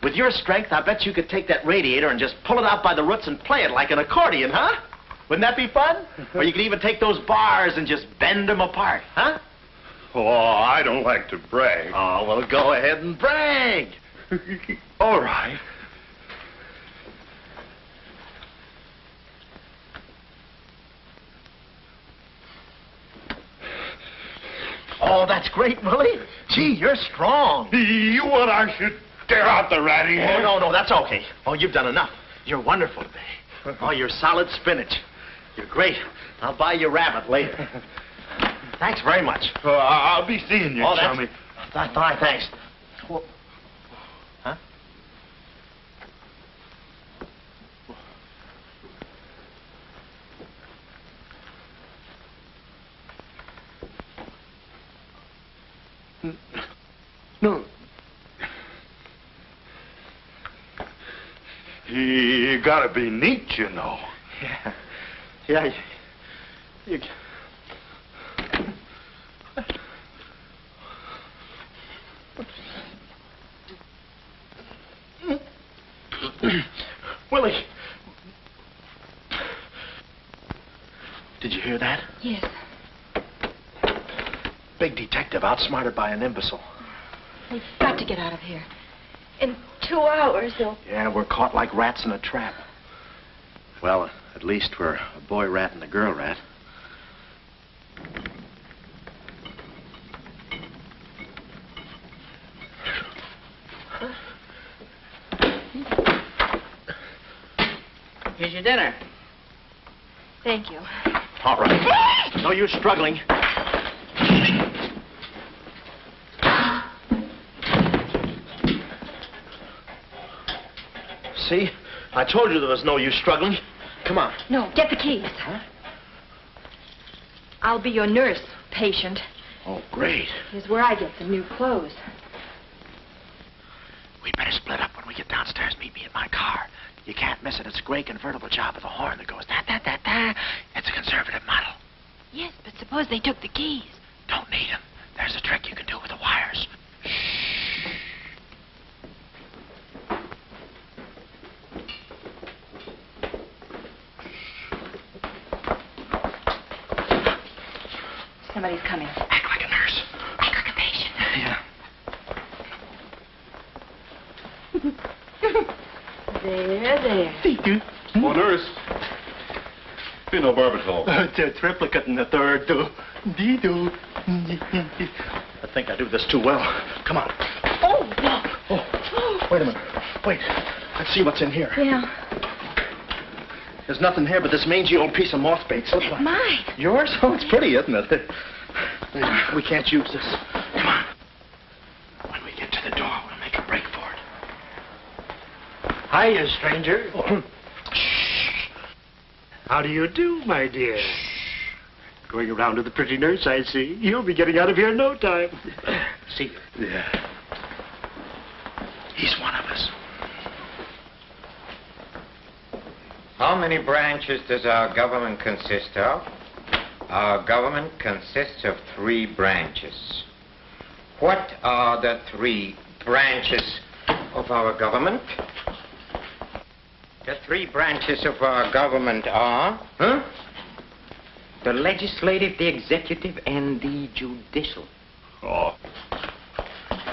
With your strength, I bet you could take that radiator and just pull it out by the roots and play it like an accordion, huh? Wouldn't that be fun? Or you could even take those bars and just bend them apart, huh? Oh, I don't like to brag. Oh, well, go ahead and brag. All right. Oh, that's great, Willie. Gee, you're strong. You want I should tear out the ratty head? Oh, no, that's okay. Oh, you've done enough. You're wonderful today. Oh, you're solid spinach. You're great. I'll buy you rabbit later. Thanks very much. I'll be seeing you, chummy. Thanks. Well, huh? No. You gotta be neat, you know. Yeah. You... Willie. Did you hear that? Yes. Big detective outsmarted by an imbecile. We've got to get out of here. In 2 hours, they'll... Yeah, we're caught like rats in a trap. Well, at least we're a boy rat and a girl rat. Here's your dinner. Thank you. All right. No use struggling. See? I told you there was no use struggling. Come on. No, get the keys. Huh? I'll be your nurse, patient. Oh, great. Here's where I get some new clothes. We'd better split up when we get downstairs. Meet me in my car. You can't miss it. It's a gray convertible job with a horn that goes da-da-da-da. It's a conservative model. Yes, but suppose they took the keys. Don't need them. There's a trick you can do with the wires. Somebody's coming. Act like a nurse. Act like a patient. Yeah. There. Oh, nurse. Phenobarbital. It's a triplicate in the third. I think I do this too well. Come on. Oh, wait a minute. Wait. Let's see what's in here. Yeah. There's nothing here but this mangy old piece of moth bait. That's mine. Yours? Oh, it's pretty, isn't it? We can't use this. Come on. When we get to the door, we'll make a break for it. Hiya, stranger. Shh. How do you do, my dear? Going around to the pretty nurse, I see. You'll be getting out of here in no time. See you. Yeah. He's one of us. How many branches does our government consist of? Our government consists of 3 branches. What are the 3 branches of our government? The 3 branches of our government are, the legislative, the executive, and the judicial. Oh.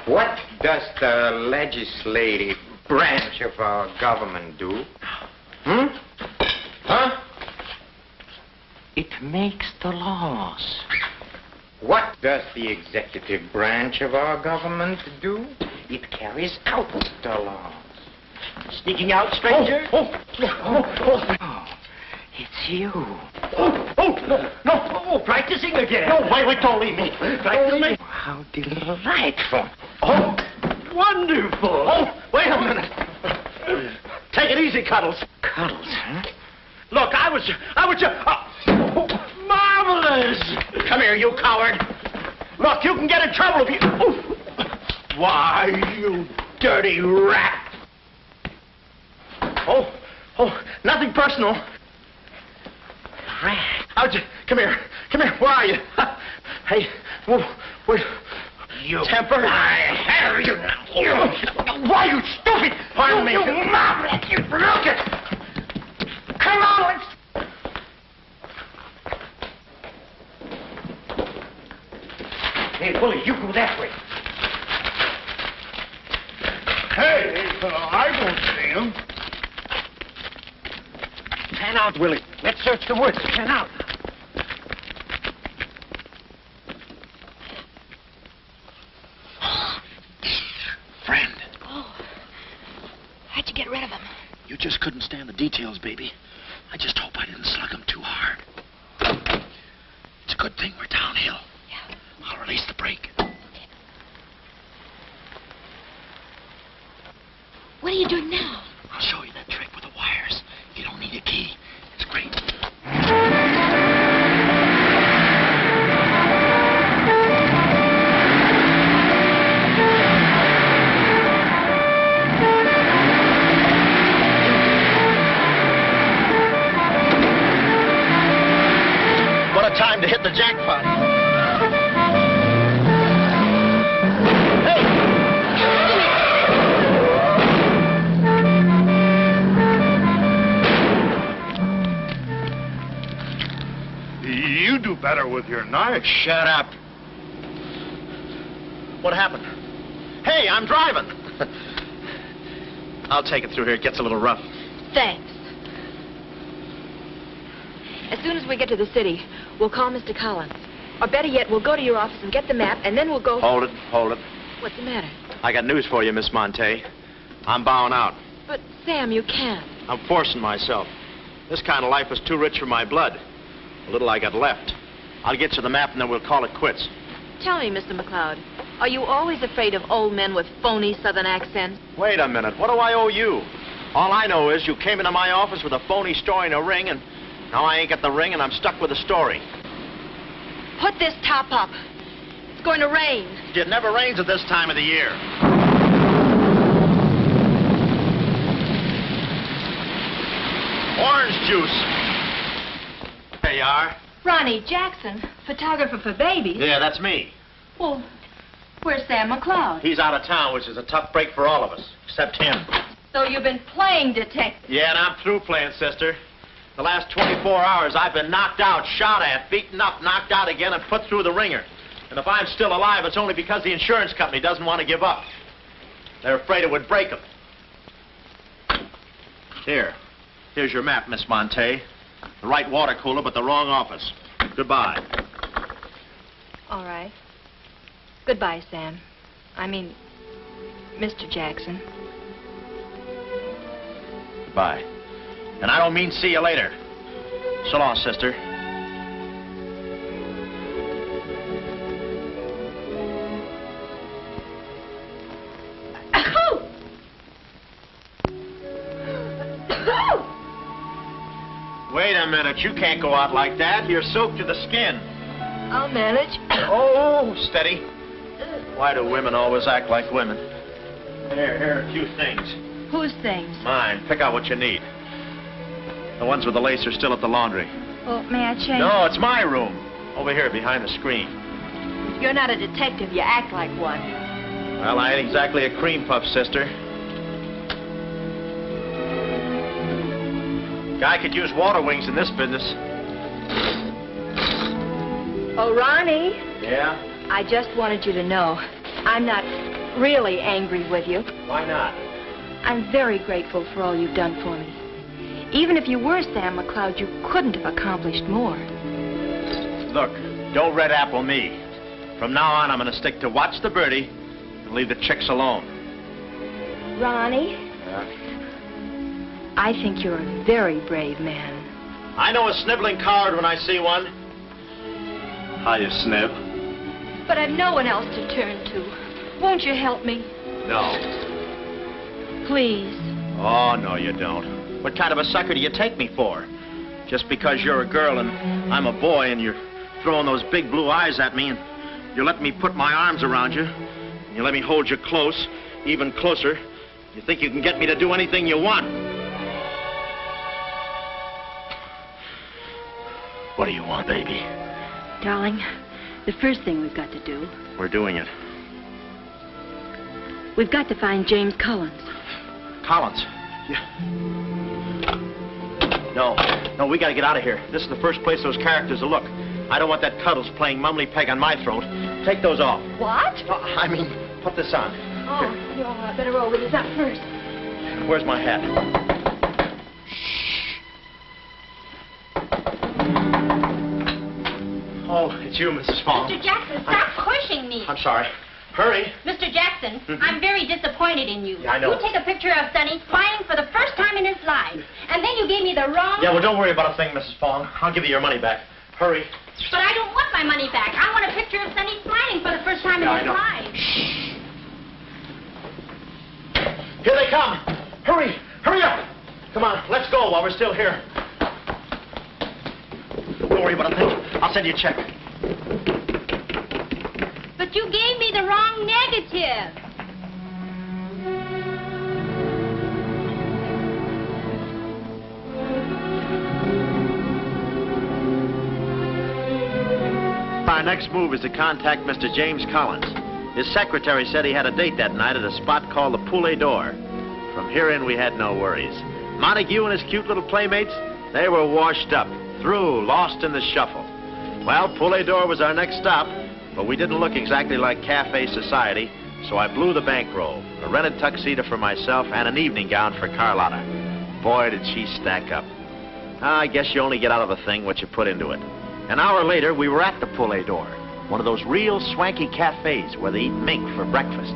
What does the legislative branch of our government do? It makes the laws. What does the executive branch of our government do? It carries out the laws. Sneaking out, stranger? Oh, it's you. No, practicing again. No, wait, don't leave me. Practicing. How delightful. Oh, wonderful. Oh, wait a minute. Take it easy, Cuddles. Cuddles, huh? Look, I was marvelous. Come here, you coward. Look, you can get in trouble if you... Why, you dirty rat. Oh, nothing personal. Rat. Come here. Where are you? Hey, wait. You. Temper? I have you now. You. Why, you stupid? Pardon me. You mouth. You look it. Come on, let's... Hey, Willie, you go that way. Hey, I don't see him. Pan out, Willie. Let's search the woods. Pan out. Friend, Oh. How'd you get rid of him? you just couldn't stand the details, baby. I just hope I didn't slug him too hard. It's a good thing we're downhill. Yeah. I'll release the brake. What are you doing now? I'll show you that trick with the wires. You don't need a key. It's great. What a time to hit the jackpot. You do better with your knife. Shut up. What happened? Hey, I'm driving. I'll take it through here. It gets a little rough. Thanks. As soon as we get to the city, we'll call Mr. Collins. Or better yet, we'll go to your office and get the map, and then we'll go... Hold it, hold it. What's the matter? I got news for you, Miss Monte. I'm bowing out. But, Sam, you can't. I'm forcing myself. This kind of life is too rich for my blood. The little I got left. I'll get you the map, and then we'll call it quits. Tell me, Mr. McLeod, are you always afraid of old men with phony southern accents? Wait a minute. What do I owe you? All I know is you came into my office with a phony story and a ring, and now I ain't got the ring, and I'm stuck with the story. Put this top up. It's going to rain. It never rains at this time of the year. Orange juice. There you are. Ronnie Jackson, photographer for babies. Yeah, that's me. Well, where's Sam McLeod? He's out of town, which is a tough break for all of us, except him. So you've been playing detective. Yeah, and I'm through playing, sister. The last 24 hours, I've been knocked out, shot at, beaten up, knocked out again, and put through the ringer. And if I'm still alive, it's only because the insurance company doesn't want to give up. They're afraid it would break them. Here's your map, Miss Monte. The right water cooler, but the wrong office. Goodbye. All right. Goodbye, Sam. I mean, Mr. Jackson. Goodbye. And I don't mean see you later. So long, sister. Wait a minute. You can't go out like that. You're soaked to the skin. I'll manage. Oh, steady. Why do women always act like women? Here are a few things. Whose things? Mine. Pick out what you need. The ones with the lace are still at the laundry. Well, may I change? No, it's my room. Over here, behind the screen. You're not a detective. You act like one. Well, I ain't exactly a cream puff, sister. Guy could use water wings in this business. Oh, Ronnie. Yeah? I just wanted you to know I'm not really angry with you. Why not? I'm very grateful for all you've done for me. Even if you were Sam McLeod, you couldn't have accomplished more. Look, don't red apple me. From now on, I'm going to stick to watch the birdie and leave the chicks alone. Ronnie, Yeah? I think you're a very brave man. I know a sniveling coward when I see one. Hiya, Snib. But I've no one else to turn to. Won't you help me? No. Please. Oh, no, you don't. What kind of a sucker do you take me for? Just because you're a girl and I'm a boy and you're throwing those big blue eyes at me and you're letting me put my arms around you and you let me hold you close, even closer, you think you can get me to do anything you want. What do you want, baby? Darling, the first thing we've got to do... We're doing it. We've got to find James Collins. Collins? Yeah. No, we gotta get out of here. This is the first place those characters will look. I don't want that Cuddles playing mumbly peg on my throat. Take those off. What? I mean, put this on. Oh, you better roll with this up first. Where's my hat? Oh, it's you, Mrs. Fong. Mr. Jackson, stop pushing me. I'm sorry. Hurry. Mr. Jackson, I'm very disappointed in you. Yeah, I know. You take a picture of Sonny smiling for the first time in his life, and then you gave me the wrong... Yeah, well, don't worry about a thing, Mrs. Fong. I'll give you your money back. Hurry. But I don't want my money back. I want a picture of Sonny smiling for the first time in his life. Here they come. Hurry. Hurry up. Come on, let's go while we're still here. Don't worry about a thing. I'll send you a check. But you gave me the wrong negative. Our next move is to contact Mr. James Collins. His secretary said he had a date that night at a spot called the Poulet d'Or. From here in, we had no worries. Montague and his cute little playmates, they were washed up, through, lost in the shuffle. Well, Poulet d'Or was our next stop, but we didn't look exactly like cafe society, so I blew the bankroll, a rented tuxedo for myself and an evening gown for Carlotta. Boy, did she stack up. I guess you only get out of a thing what you put into it. An hour later, we were at the Poulet d'Or, one of those real swanky cafes where they eat mink for breakfast.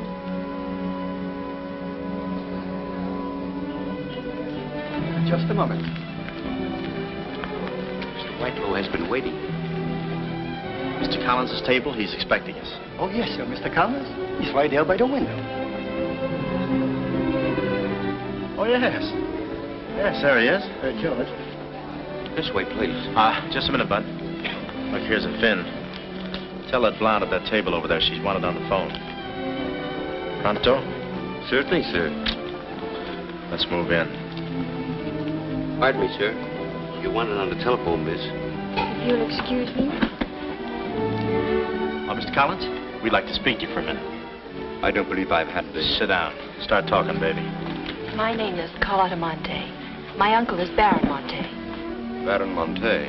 Just a moment. Mr. Whitelaw has been waiting. Mr. Collins' table, he's expecting us. Oh, yes, sir. Mr. Collins? He's right there by the window. Oh, yes. Yes, there he is. George. This way, please. Just a minute, Bud. Look, here's a fin. Tell that blonde at that table over there she's wanted on the phone. Pronto? Certainly, sir. Let's move in. Pardon me, sir. You wanted on the telephone, miss. If you'll excuse me. Oh, Mr. Collins, we'd like to speak to you for a minute. I don't believe I've had this. Sit down. Start talking, baby. My name is Carlotta Monte. My uncle is Baron Monte. Baron Monte?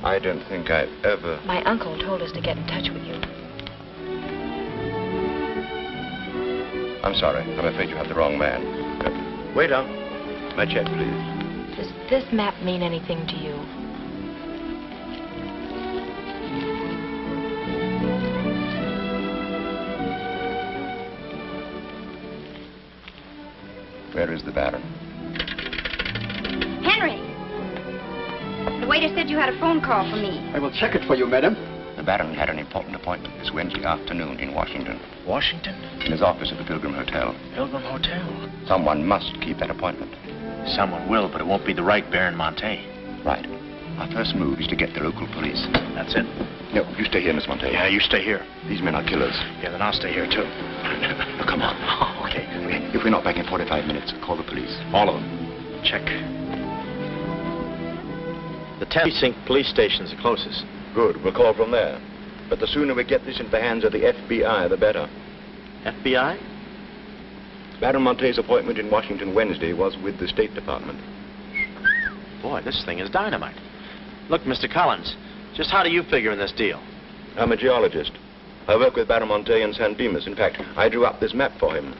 I don't think I've ever... My uncle told us to get in touch with you. I'm sorry. I'm afraid you have the wrong man. Waiter, my check, please. Does this map mean anything to you? Where is the Baron? Henry! The waiter said you had a phone call for me. I will check it for you, madam. The Baron had an important appointment this Wednesday afternoon in Washington. Washington? In his office at the Pilgrim Hotel. Pilgrim Hotel? Someone must keep that appointment. Someone will, but it won't be the right Baron Monte. Right. Our first move is to get the local police. That's it? No, you stay here, Miss Monte. Yeah, you stay here. These men are killers. Yeah, then I'll stay here, too. Now, come on. Oh, okay. If we're not back in 45 minutes, call the police. All of them. Check. The 10th precinct police station's the closest. Good. We'll call from there. But the sooner we get this into the hands of the FBI, the better. FBI? Baron Monte's appointment in Washington Wednesday was with the State Department. Boy, this thing is dynamite. Look, Mr. Collins, just how do you figure in this deal? I'm a geologist. I work with Baron Monte in San Dimas. In fact, I drew up this map for him.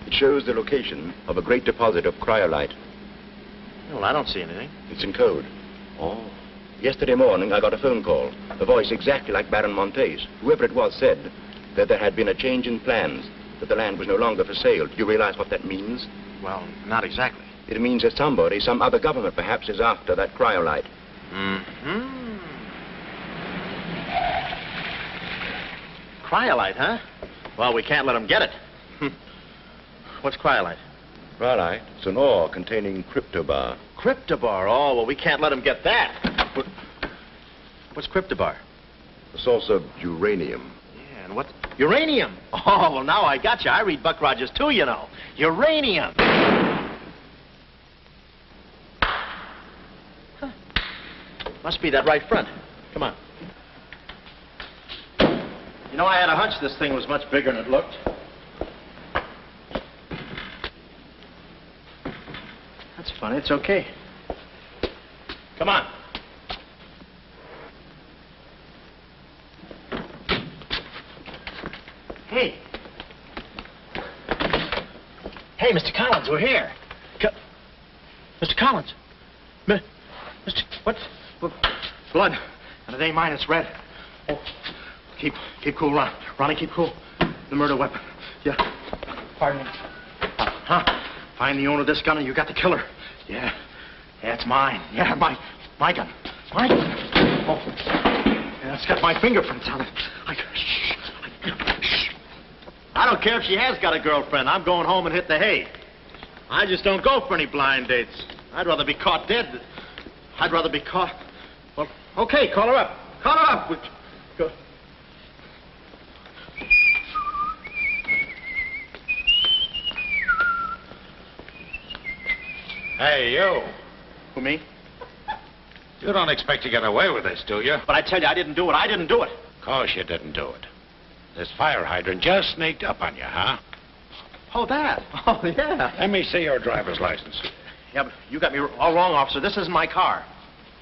It shows the location of a great deposit of cryolite. Well, I don't see anything. It's in code. Oh. Yesterday morning, I got a phone call. A voice exactly like Baron Monte's. Whoever it was said that there had been a change in plans, that the land was no longer for sale. Do you realize what that means? Well, not exactly. It means that somebody, some other government perhaps, is after that cryolite. Mm-hmm. Cryolite, huh? Well, we can't let them get it. What's cryolite? Cryolite? It's an ore containing cryptobar. Cryptobar? Oh, well, we can't let them get that. What's cryptobar? A source of uranium. Yeah, and what? Uranium? Oh, well, now I got you. I read Buck Rogers, too, you know. Uranium. Huh. Must be that right front. Come on. You know, I had a hunch this thing was much bigger than it looked. funny. It's okay. Come on. Hey. Hey, Mr. Collins, we're here. Mr. Collins. Mr. What? Blood. And it ain't mine, it's red. Oh, keep cool, Ron. Ronnie, keep cool. The murder weapon. Yeah. Pardon me. Huh? Find the owner of this gun and you got the killer. Yeah. Yeah, it's mine. Yeah, my gun. My gun. Oh. Yeah, it's got my fingerprints on it. I don't care if she has got a girlfriend. I'm going home and hit the hay. I just don't go for any blind dates. I'd rather be caught dead. I'd rather be caught... Well, okay, call her up. Call her up. Go. Hey, you. Who, me? You don't expect to get away with this, do you? But I tell you, I didn't do it. I didn't do it. Of course you didn't do it. This fire hydrant just sneaked up on you, huh? Oh, that? Oh, yeah. Let me see your driver's license. Yeah, but you got me all wrong, officer. This isn't my car.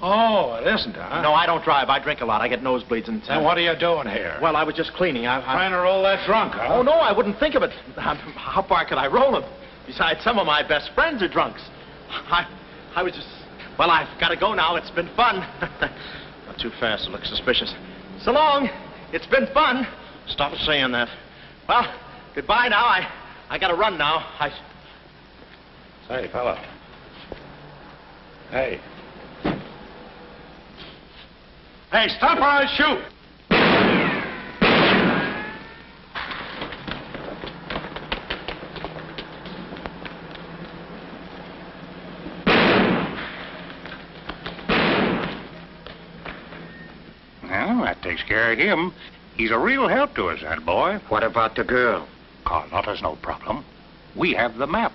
Oh, it isn't, huh? No, I don't drive. I drink a lot. I get nosebleeds and... Then what are you doing here? Well, I was just cleaning. Trying to roll that drunk, huh? Oh, no, I wouldn't think of it. How far could I roll them? Besides, some of my best friends are drunks. I was just... Well, I've got to go now. It's been fun. Not too fast. It looks suspicious. So long. It's been fun. Stop saying that. Well, goodbye now. I got to run now. Say, fella. Hey. Hey, stop or I'll shoot! Well, that takes care of him. He's a real help to us, that boy. What about the girl? Carlotta's no problem. We have the map.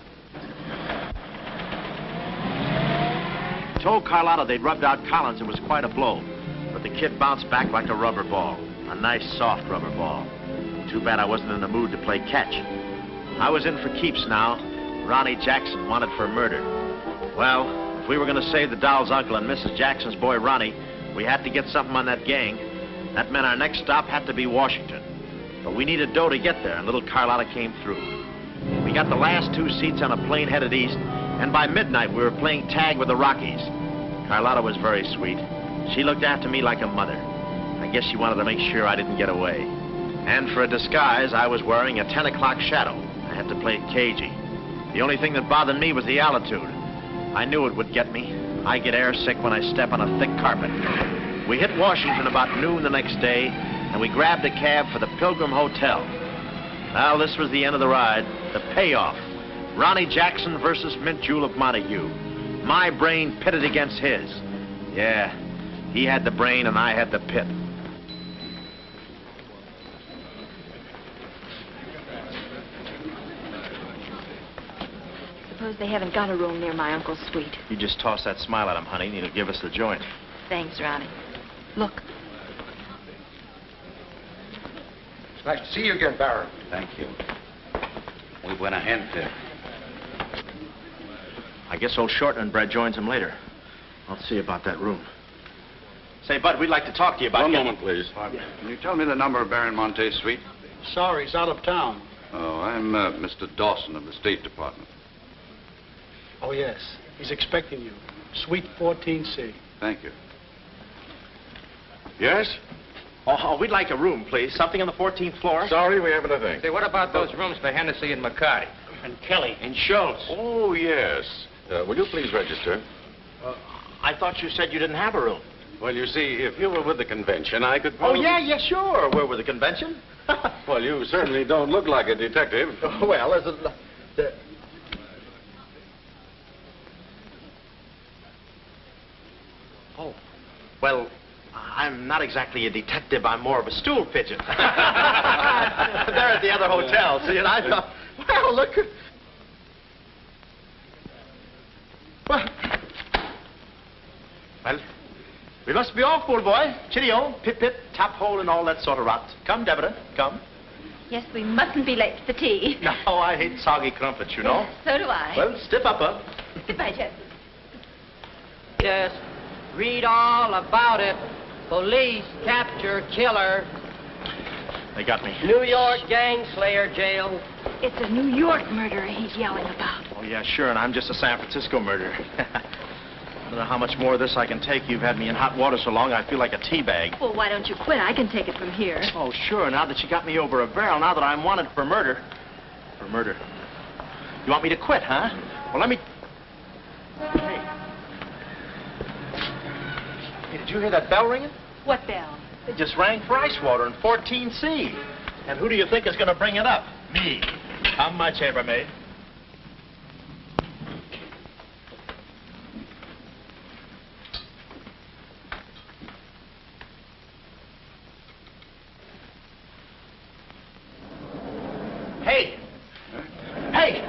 Told Carlotta they'd rubbed out Collins. It was quite a blow. But the kid bounced back like a rubber ball. A nice, soft rubber ball. Too bad I wasn't in the mood to play catch. I was in for keeps now. Ronnie Jackson wanted for murder. Well, if we were going to save the doll's uncle and Mrs. Jackson's boy, Ronnie, we had to get something on that gang. That meant our next stop had to be Washington. But we needed dough to get there, and little Carlotta came through. We got the last 2 seats on a plane headed east, and by midnight we were playing tag with the Rockies. Carlotta was very sweet. She looked after me like a mother. I guess she wanted to make sure I didn't get away. And for a disguise, I was wearing a 10 o'clock shadow. I had to play it cagey. The only thing that bothered me was the altitude. I knew it would get me. I get airsick when I step on a thick carpet. We hit Washington about noon the next day, and we grabbed a cab for the Pilgrim Hotel. Well, this was the end of the ride, the payoff. Ronnie Jackson versus Mint Jewel of Montague. My brain pitted against his. Yeah, he had the brain and I had the pit. Suppose they haven't got a room near my uncle's suite. You just toss that smile at him, honey, and he'll give us the joint. Thanks, Ronnie. Look. It's nice to see you again, Baron. Thank you. Muy buena gente. I guess old Shortland joins him later. I'll see about that room. Say, Bud, we'd like to talk to you about... One moment, please. Can you tell me the number of Baron Monte's suite? Sorry, he's out of town. Oh, I'm Mr. Dawson of the State Department. Oh, yes. He's expecting you. Suite 14C. Thank you. Yes? Oh, we'd like a room, please. Something on the 14th floor. Sorry, we haven't a thing. Say, what about those rooms for Hennessy and McCarty? And Kelly. And Schultz? Oh, yes. Will you please register? I thought you said you didn't have a room. Well, you see, if you were with the convention, I could Oh, probably... yeah, sure. We're with the convention. Well, you certainly don't look like a detective. Well, there's a... Oh, well, I'm not exactly a detective. I'm more of a stool pigeon. They're at the other hotel, see, and I thought, well, look. Well, we must be off, old boy. Cheerio, pip-pip, tap hole, and all that sort of rot. Come, Deborah, come. Yes, we mustn't be late for tea. No, I hate soggy crumpets, you know. So do I. Well, stiff upper. Goodbye, Jeff. Yes, read all about it. Police capture killer. They got me. New York gang slayer jail. It's a New York murderer he's yelling about. Oh, yeah, sure, and I'm just a San Francisco murderer. I don't know how much more of this I can take. You've had me in hot water so long I feel like a tea bag. Well, why don't you quit? I can take it from here. Oh, sure, now that you got me over a barrel, now that I'm wanted for murder. For murder. You want me to quit, huh? Well, let me... Hey, did you hear that bell ringing? What bell? It just rang for ice water in 14C. And who do you think is going to bring it up? Me. I'm my chambermaid. Hey! Hey!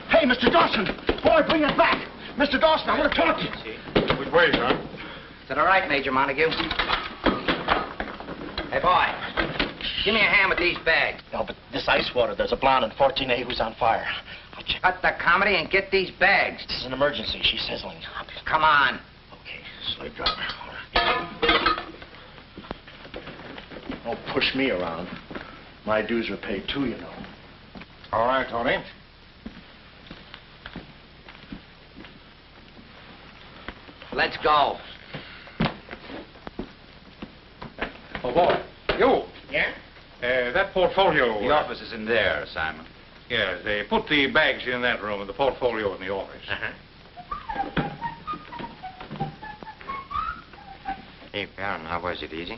Hey, Mr. Dawson! Boy, bring it back! Mr. Dawson, I want to talk to you. Which way, son? Is that all right, Major Montague? Hey, boy. Give me a hand with these bags. No, but this ice water, there's a blonde in 14A who's on fire. I'll check. Cut the comedy and get these bags. This is an emergency. She's sizzling. Come on. Okay, slave driver. Don't push me around. My dues are paid too, you know. All right, Tony. Let's go. Oh, boy. You. Yeah? That portfolio... The office is in there, Simon. Yes, they put the bags in that room and the portfolio in the office. Hey, Baron, how was it? Easy?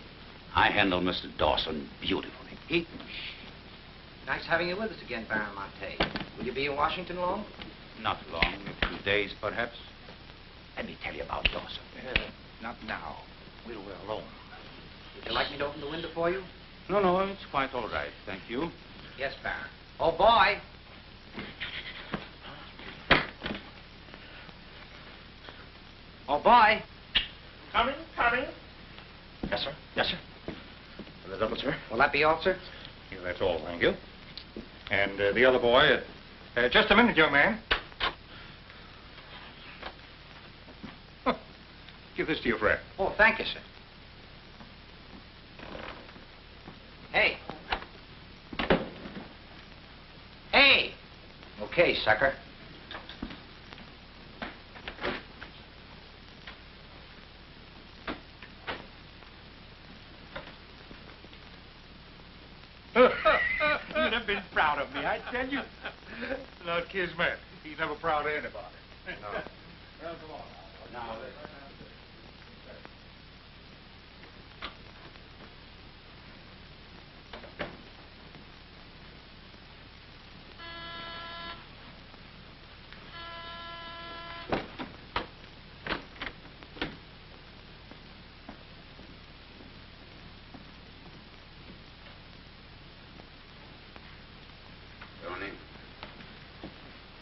I handled Mr. Dawson beautifully. Nice having you with us again, Baron Monte. Will you be in Washington long? Not long, a few days, perhaps. Let me tell you about Dawson. Not now. We're alone. Would you like me to open the window for you? No, it's quite all right, thank you. Yes, Baron. Oh, boy. Oh, boy. Coming. Yes, sir. Yes, sir. For the double, sir. Will that be all, sir? Yeah, that's all, thank you. And the other boy, just a minute, young man. Give this to your friend. Oh, thank you, sir. Hey. Hey. Okay, sucker. You'd have been proud of me, I tell you. Not Kismet. He's never proud of anybody. No. Well, come on now.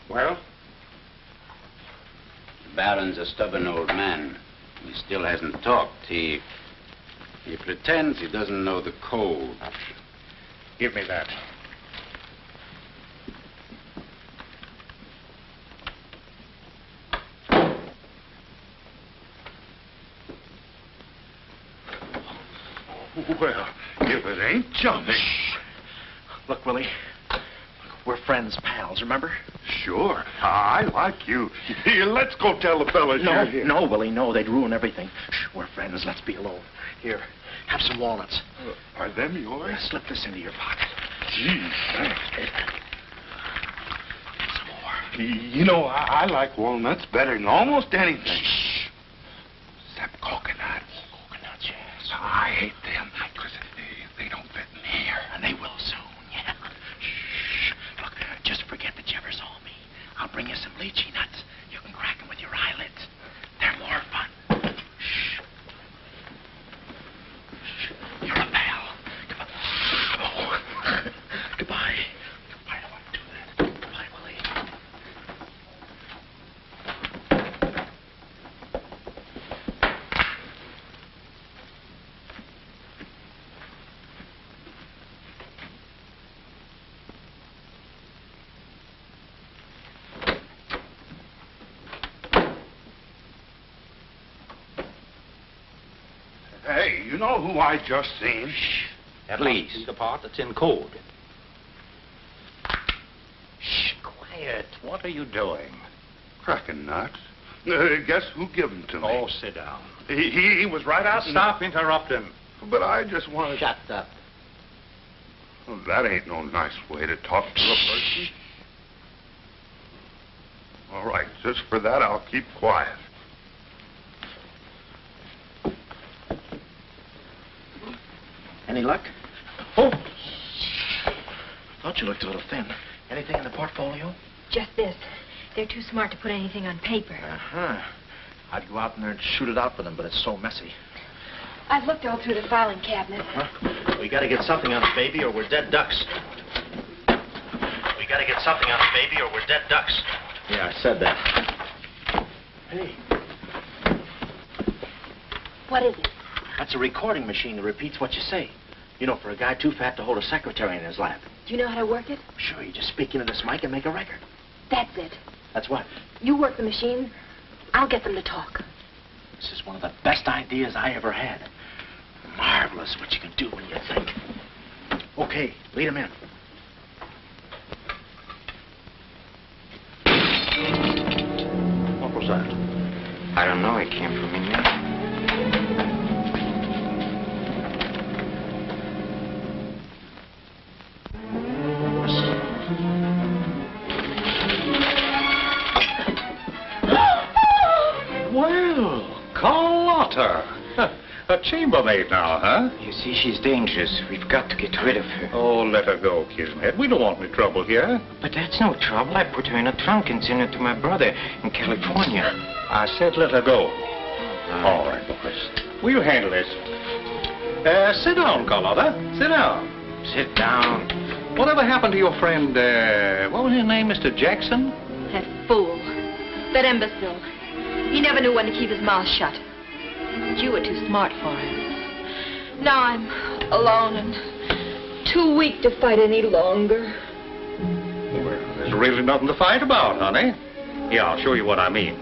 Well? The Baron's a stubborn old man. He still hasn't talked. He pretends he doesn't know the code. Give me that. Well, if it ain't jumping. Look, Willie. We're friends, pals, remember? Sure. I like you. Here, let's go tell the fellas you're here. No, Willie, no. They'd ruin everything. Shh, we're friends. Let's be alone. Here, have some walnuts. Are them yours? Slip this into your pocket. Gee, thanks. Some more. You know, I like walnuts better than almost anything. Shh. Except coconuts. Coconuts, yes. I hate them because they don't fit in here. And they will soon, yeah. Shh. Look, just forget that you ever saw me. I'll bring you some lychee nuts. You can crack them with your eyelids. They're more fun. Shh. Shh. You're a pal. Come on. Oh. Goodbye. I don't want to do that. Goodbye, Willie. you know who I just seen? Shh. That must be the part that's in code. Shh, quiet. What are you doing? Cracking nuts. Guess who gave him to me? Oh, sit down. He was right out. Stop interrupting. But I just wanted. Shut up. Well, that ain't no nice way to talk to a person. All right, just for that, I'll keep quiet. Any luck? Oh! Thought you looked a little thin. Anything in the portfolio? Just this. They're too smart to put anything on paper. Uh-huh. I'd go out in there and shoot it out with them, but it's so messy. I've looked all through the filing cabinet. Huh? We gotta get something on it, baby, or we're dead ducks. We gotta get something on it, baby, or we're dead ducks. Yeah, I said that. Hey. What is it? That's a recording machine that repeats what you say. You know, for a guy too fat to hold a secretary in his lap. Do you know how to work it? Sure, you just speak into this mic and make a record. That's it. That's what? You work the machine, I'll get them to talk. This is one of the best ideas I ever had. Marvelous what you can do when you think. Okay, lead him in. What was that? I don't know. It came from in there. Well, Carlotta. A chambermaid now, huh? You see, she's dangerous. We've got to get rid of her. Oh, let her go, Kismet. We don't want any trouble here. But that's no trouble. I put her in a trunk and sent her to my brother in California. I said let her go. All right, boys. We'll handle this. Sit down, Carlotta. Sit down. Sit down. Whatever happened to your friend, what was his name, Mr. Jackson? That fool. That imbecile. He never knew when to keep his mouth shut. You were too smart for him. Now I'm alone and too weak to fight any longer. Well, there's really nothing to fight about, honey. Here, I'll show you what I mean.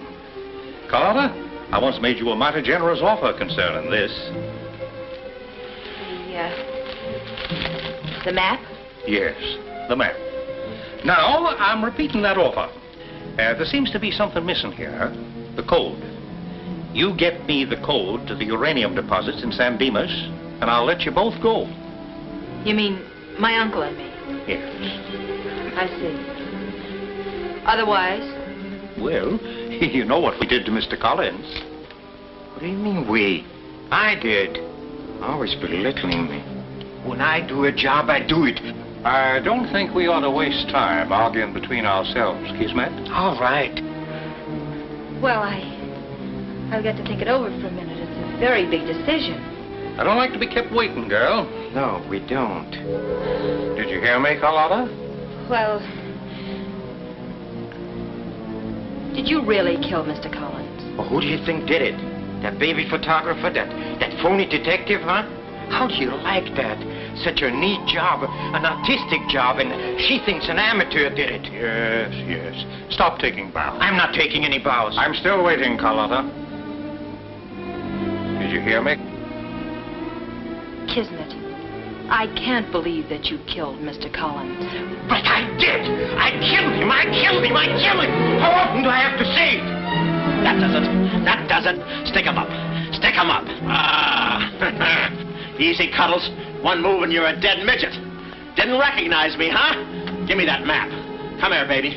Carlotta, I once made you a mighty generous offer concerning this. The map? Yes, the map. Now, I'm repeating that offer. There seems to be something missing here. The code. You get me the code to the uranium deposits in San Dimas, and I'll let you both go. You mean my uncle and me? Yes. I see. Otherwise? Well, you know what we did to Mr. Collins. What do you mean, we? I did. Always belittling me. When I do a job, I do it. I don't think we ought to waste time arguing between ourselves, Kismet. All right. Well, I'll get to think it over for a minute. It's a very big decision. I don't like to be kept waiting, girl. No, we don't. Did you hear me, Carlotta? Well, did you really kill Mr. Collins? Well, who do you think did it? That baby photographer? That phony detective, huh? How do you like that? Such a neat job, an artistic job, and she thinks an amateur did it. Yes, yes. Stop taking bows. I'm not taking any bows. I'm still waiting, Carlotta. Did you hear me? Kismet, I can't believe that you killed Mr. Collins. But I did! I killed him! I killed him! I killed him! How often do I have to say it? That does it. Stick 'em up. Stick 'em up. Easy, Cuddles. One move and you're a dead midget. Didn't recognize me, huh? Give me that map. Come here, baby.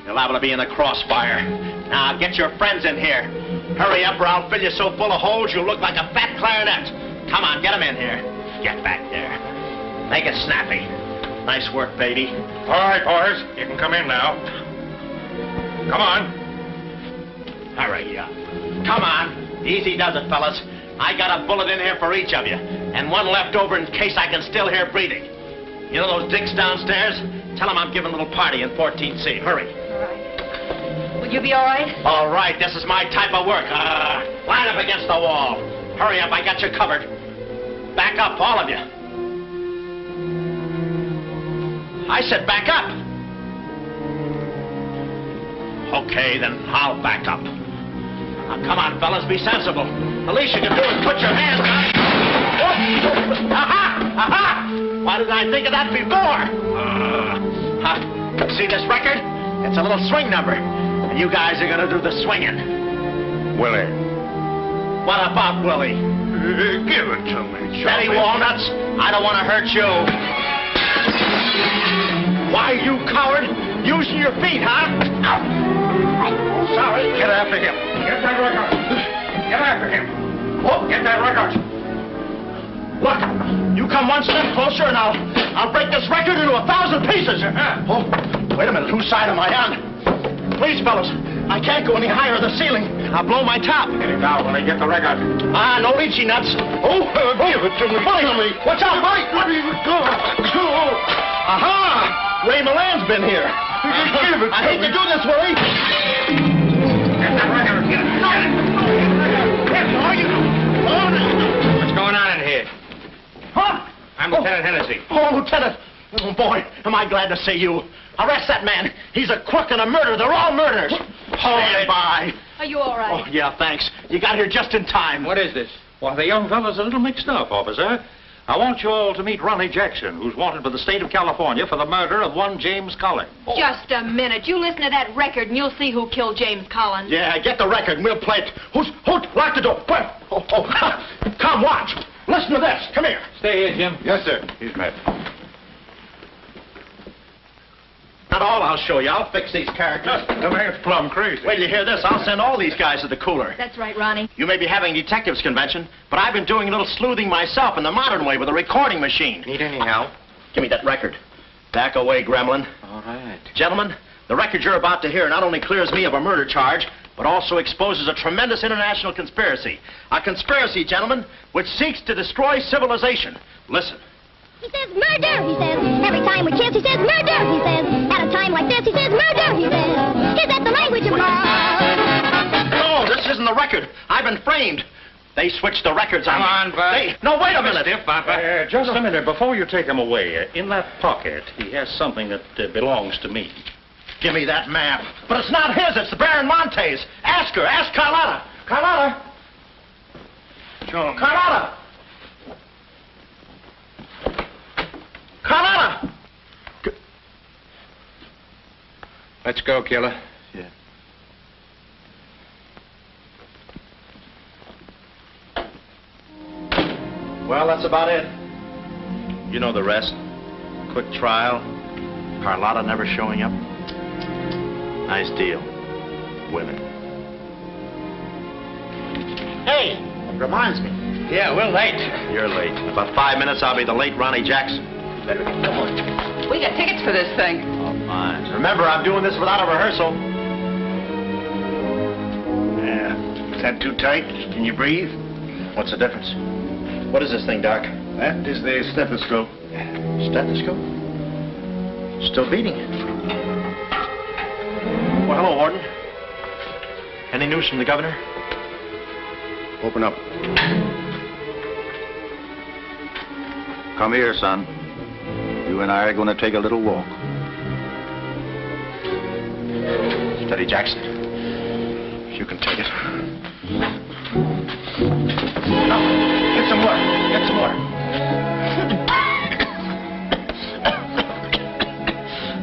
You're liable to be in the crossfire. Now, get your friends in here. Hurry up or I'll fill you so full of holes you'll look like a fat clarinet. Come on, get them in here. Get back there. Make it snappy. Nice work, baby. All right, boys. You can come in now. Come on. Hurry up. Come on. Easy does it, fellas. I got a bullet in here for each of you, and one left over in case I can still hear breathing. You know those dicks downstairs? Tell them I'm giving a little party in 14C. Hurry. All right. Will you be all right? All right, this is my type of work. Line up against the wall. Hurry up, I got you covered. Back up, all of you. I said back up. Okay, then I'll back up. Now, come on, fellas, be sensible. The least you can do is put your hands up. Aha! Aha! Why didn't I think of that before? See this record? It's a little swing number. And you guys are going to do the swinging. Willie. What about Willie? Give it to me, Steady, Walnuts. I don't want to hurt you. Why, you coward? Using your feet, huh? Sorry. Get after him. Get that record. Get after him. Oh, get that record. Look, you come one step closer and I'll break this record into 1,000 pieces. Oh, wait a minute. Whose side am I on? Please, fellas, I can't go any higher than the ceiling. I'll blow my top. Get it down when I get the record. No lychee nuts. Oh, give it to me. Willie, watch out, Willie. What are you doing? Aha! Ray Milan's been here. Give it I hate to do this, Willie. Get that record. Get it. What's going on in here? Huh? I'm Lieutenant Hennessy. Oh, Lieutenant. Oh, boy, am I glad to see you. Arrest that man. He's a crook and a murderer. They're all murderers. Stand by. Are you all right? Oh, yeah, thanks. You got here just in time. What is this? Well, the young fellow's a little mixed up, officer. I want you all to meet Ronnie Jackson, who's wanted for the state of California for the murder of one James Collins. Just a minute. You listen to that record and you'll see who killed James Collins. Yeah, get the record and we'll play it. Who? Lock the door. Come, watch. Listen to this. Come here. Stay here, Jim. Yes, sir. He's met. Not all I'll show you. I'll fix these characters. The man's plumb crazy. Wait till you hear this. I'll send all these guys to the cooler. That's right, Ronnie. You may be having a detectives convention, but I've been doing a little sleuthing myself in the modern way with a recording machine. Need any help? Give me that record. Back away, gremlin. All right. Gentlemen, the record you're about to hear not only clears me of a murder charge, but also exposes a tremendous international conspiracy. A conspiracy, gentlemen, which seeks to destroy civilization. Listen. He says murder, he says. Every time we kiss, he says murder, he says. At a time like this, he says murder, he says. Is that the language of love? No, this isn't the record. I've been framed. They switched the records on me. Come on, Bud. No, wait a minute. Just a minute. Before you take him away, in that pocket, he has something that belongs to me. Give me that map. But it's not his. It's the Baron Monte's. Ask her. Ask Carlotta. Carlotta. Sure. Carlotta. Carlotta. Let's go, killer. Yeah. Well, that's about it. You know the rest. Quick trial. Carlotta never showing up. Nice deal. Women. Hey, reminds me. Yeah, we're late. You're late. In about 5 minutes, I'll be the late Ronnie Jackson. Better get going. We got tickets for this thing. Oh, fine. Remember, I'm doing this without a rehearsal. Yeah. Is that too tight? Can you breathe? What's the difference? What is this thing, Doc? That is the stethoscope. Stethoscope? Still beating. Well, hello, Warden. Any news from the governor? Open up. Come here, son. You and I are going to take a little walk. Steady, Jackson. You can take it. No, get some more. Get some more.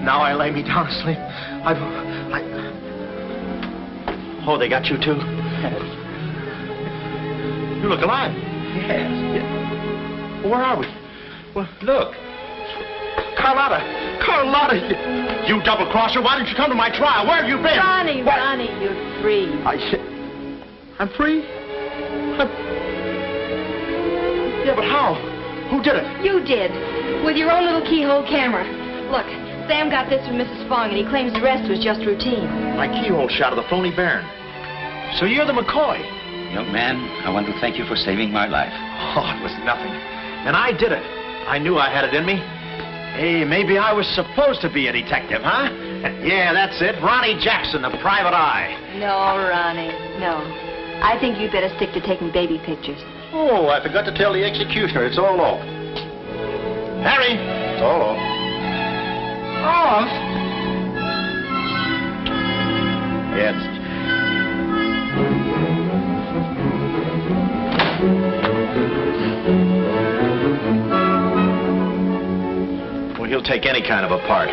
Now I lay me down to sleep. Oh, they got you too? Yes. You look alive. Yes. Where are we? Well, look. Carlotta. Carlotta. You double-crosser. Why didn't you come to my trial? Where have you been? Ronnie, what? Ronnie, you're free. I'm free? Yeah, but how? Who did it? You did. With your own little keyhole camera. Look, Sam got this from Mrs. Fong, and he claims the rest was just routine. My keyhole shot of the phony Baron. So you're the McCoy. Young man, I want to thank you for saving my life. Oh, it was nothing. And I did it. I knew I had it in me. Hey, maybe I was supposed to be a detective, huh? Yeah, that's it. Ronnie Jackson, the private eye. No, Ronnie, no. I think you'd better stick to taking baby pictures. Oh, I forgot to tell the executioner. It's all off. Harry! It's all off. Off? Yes. He'll take any kind of a part.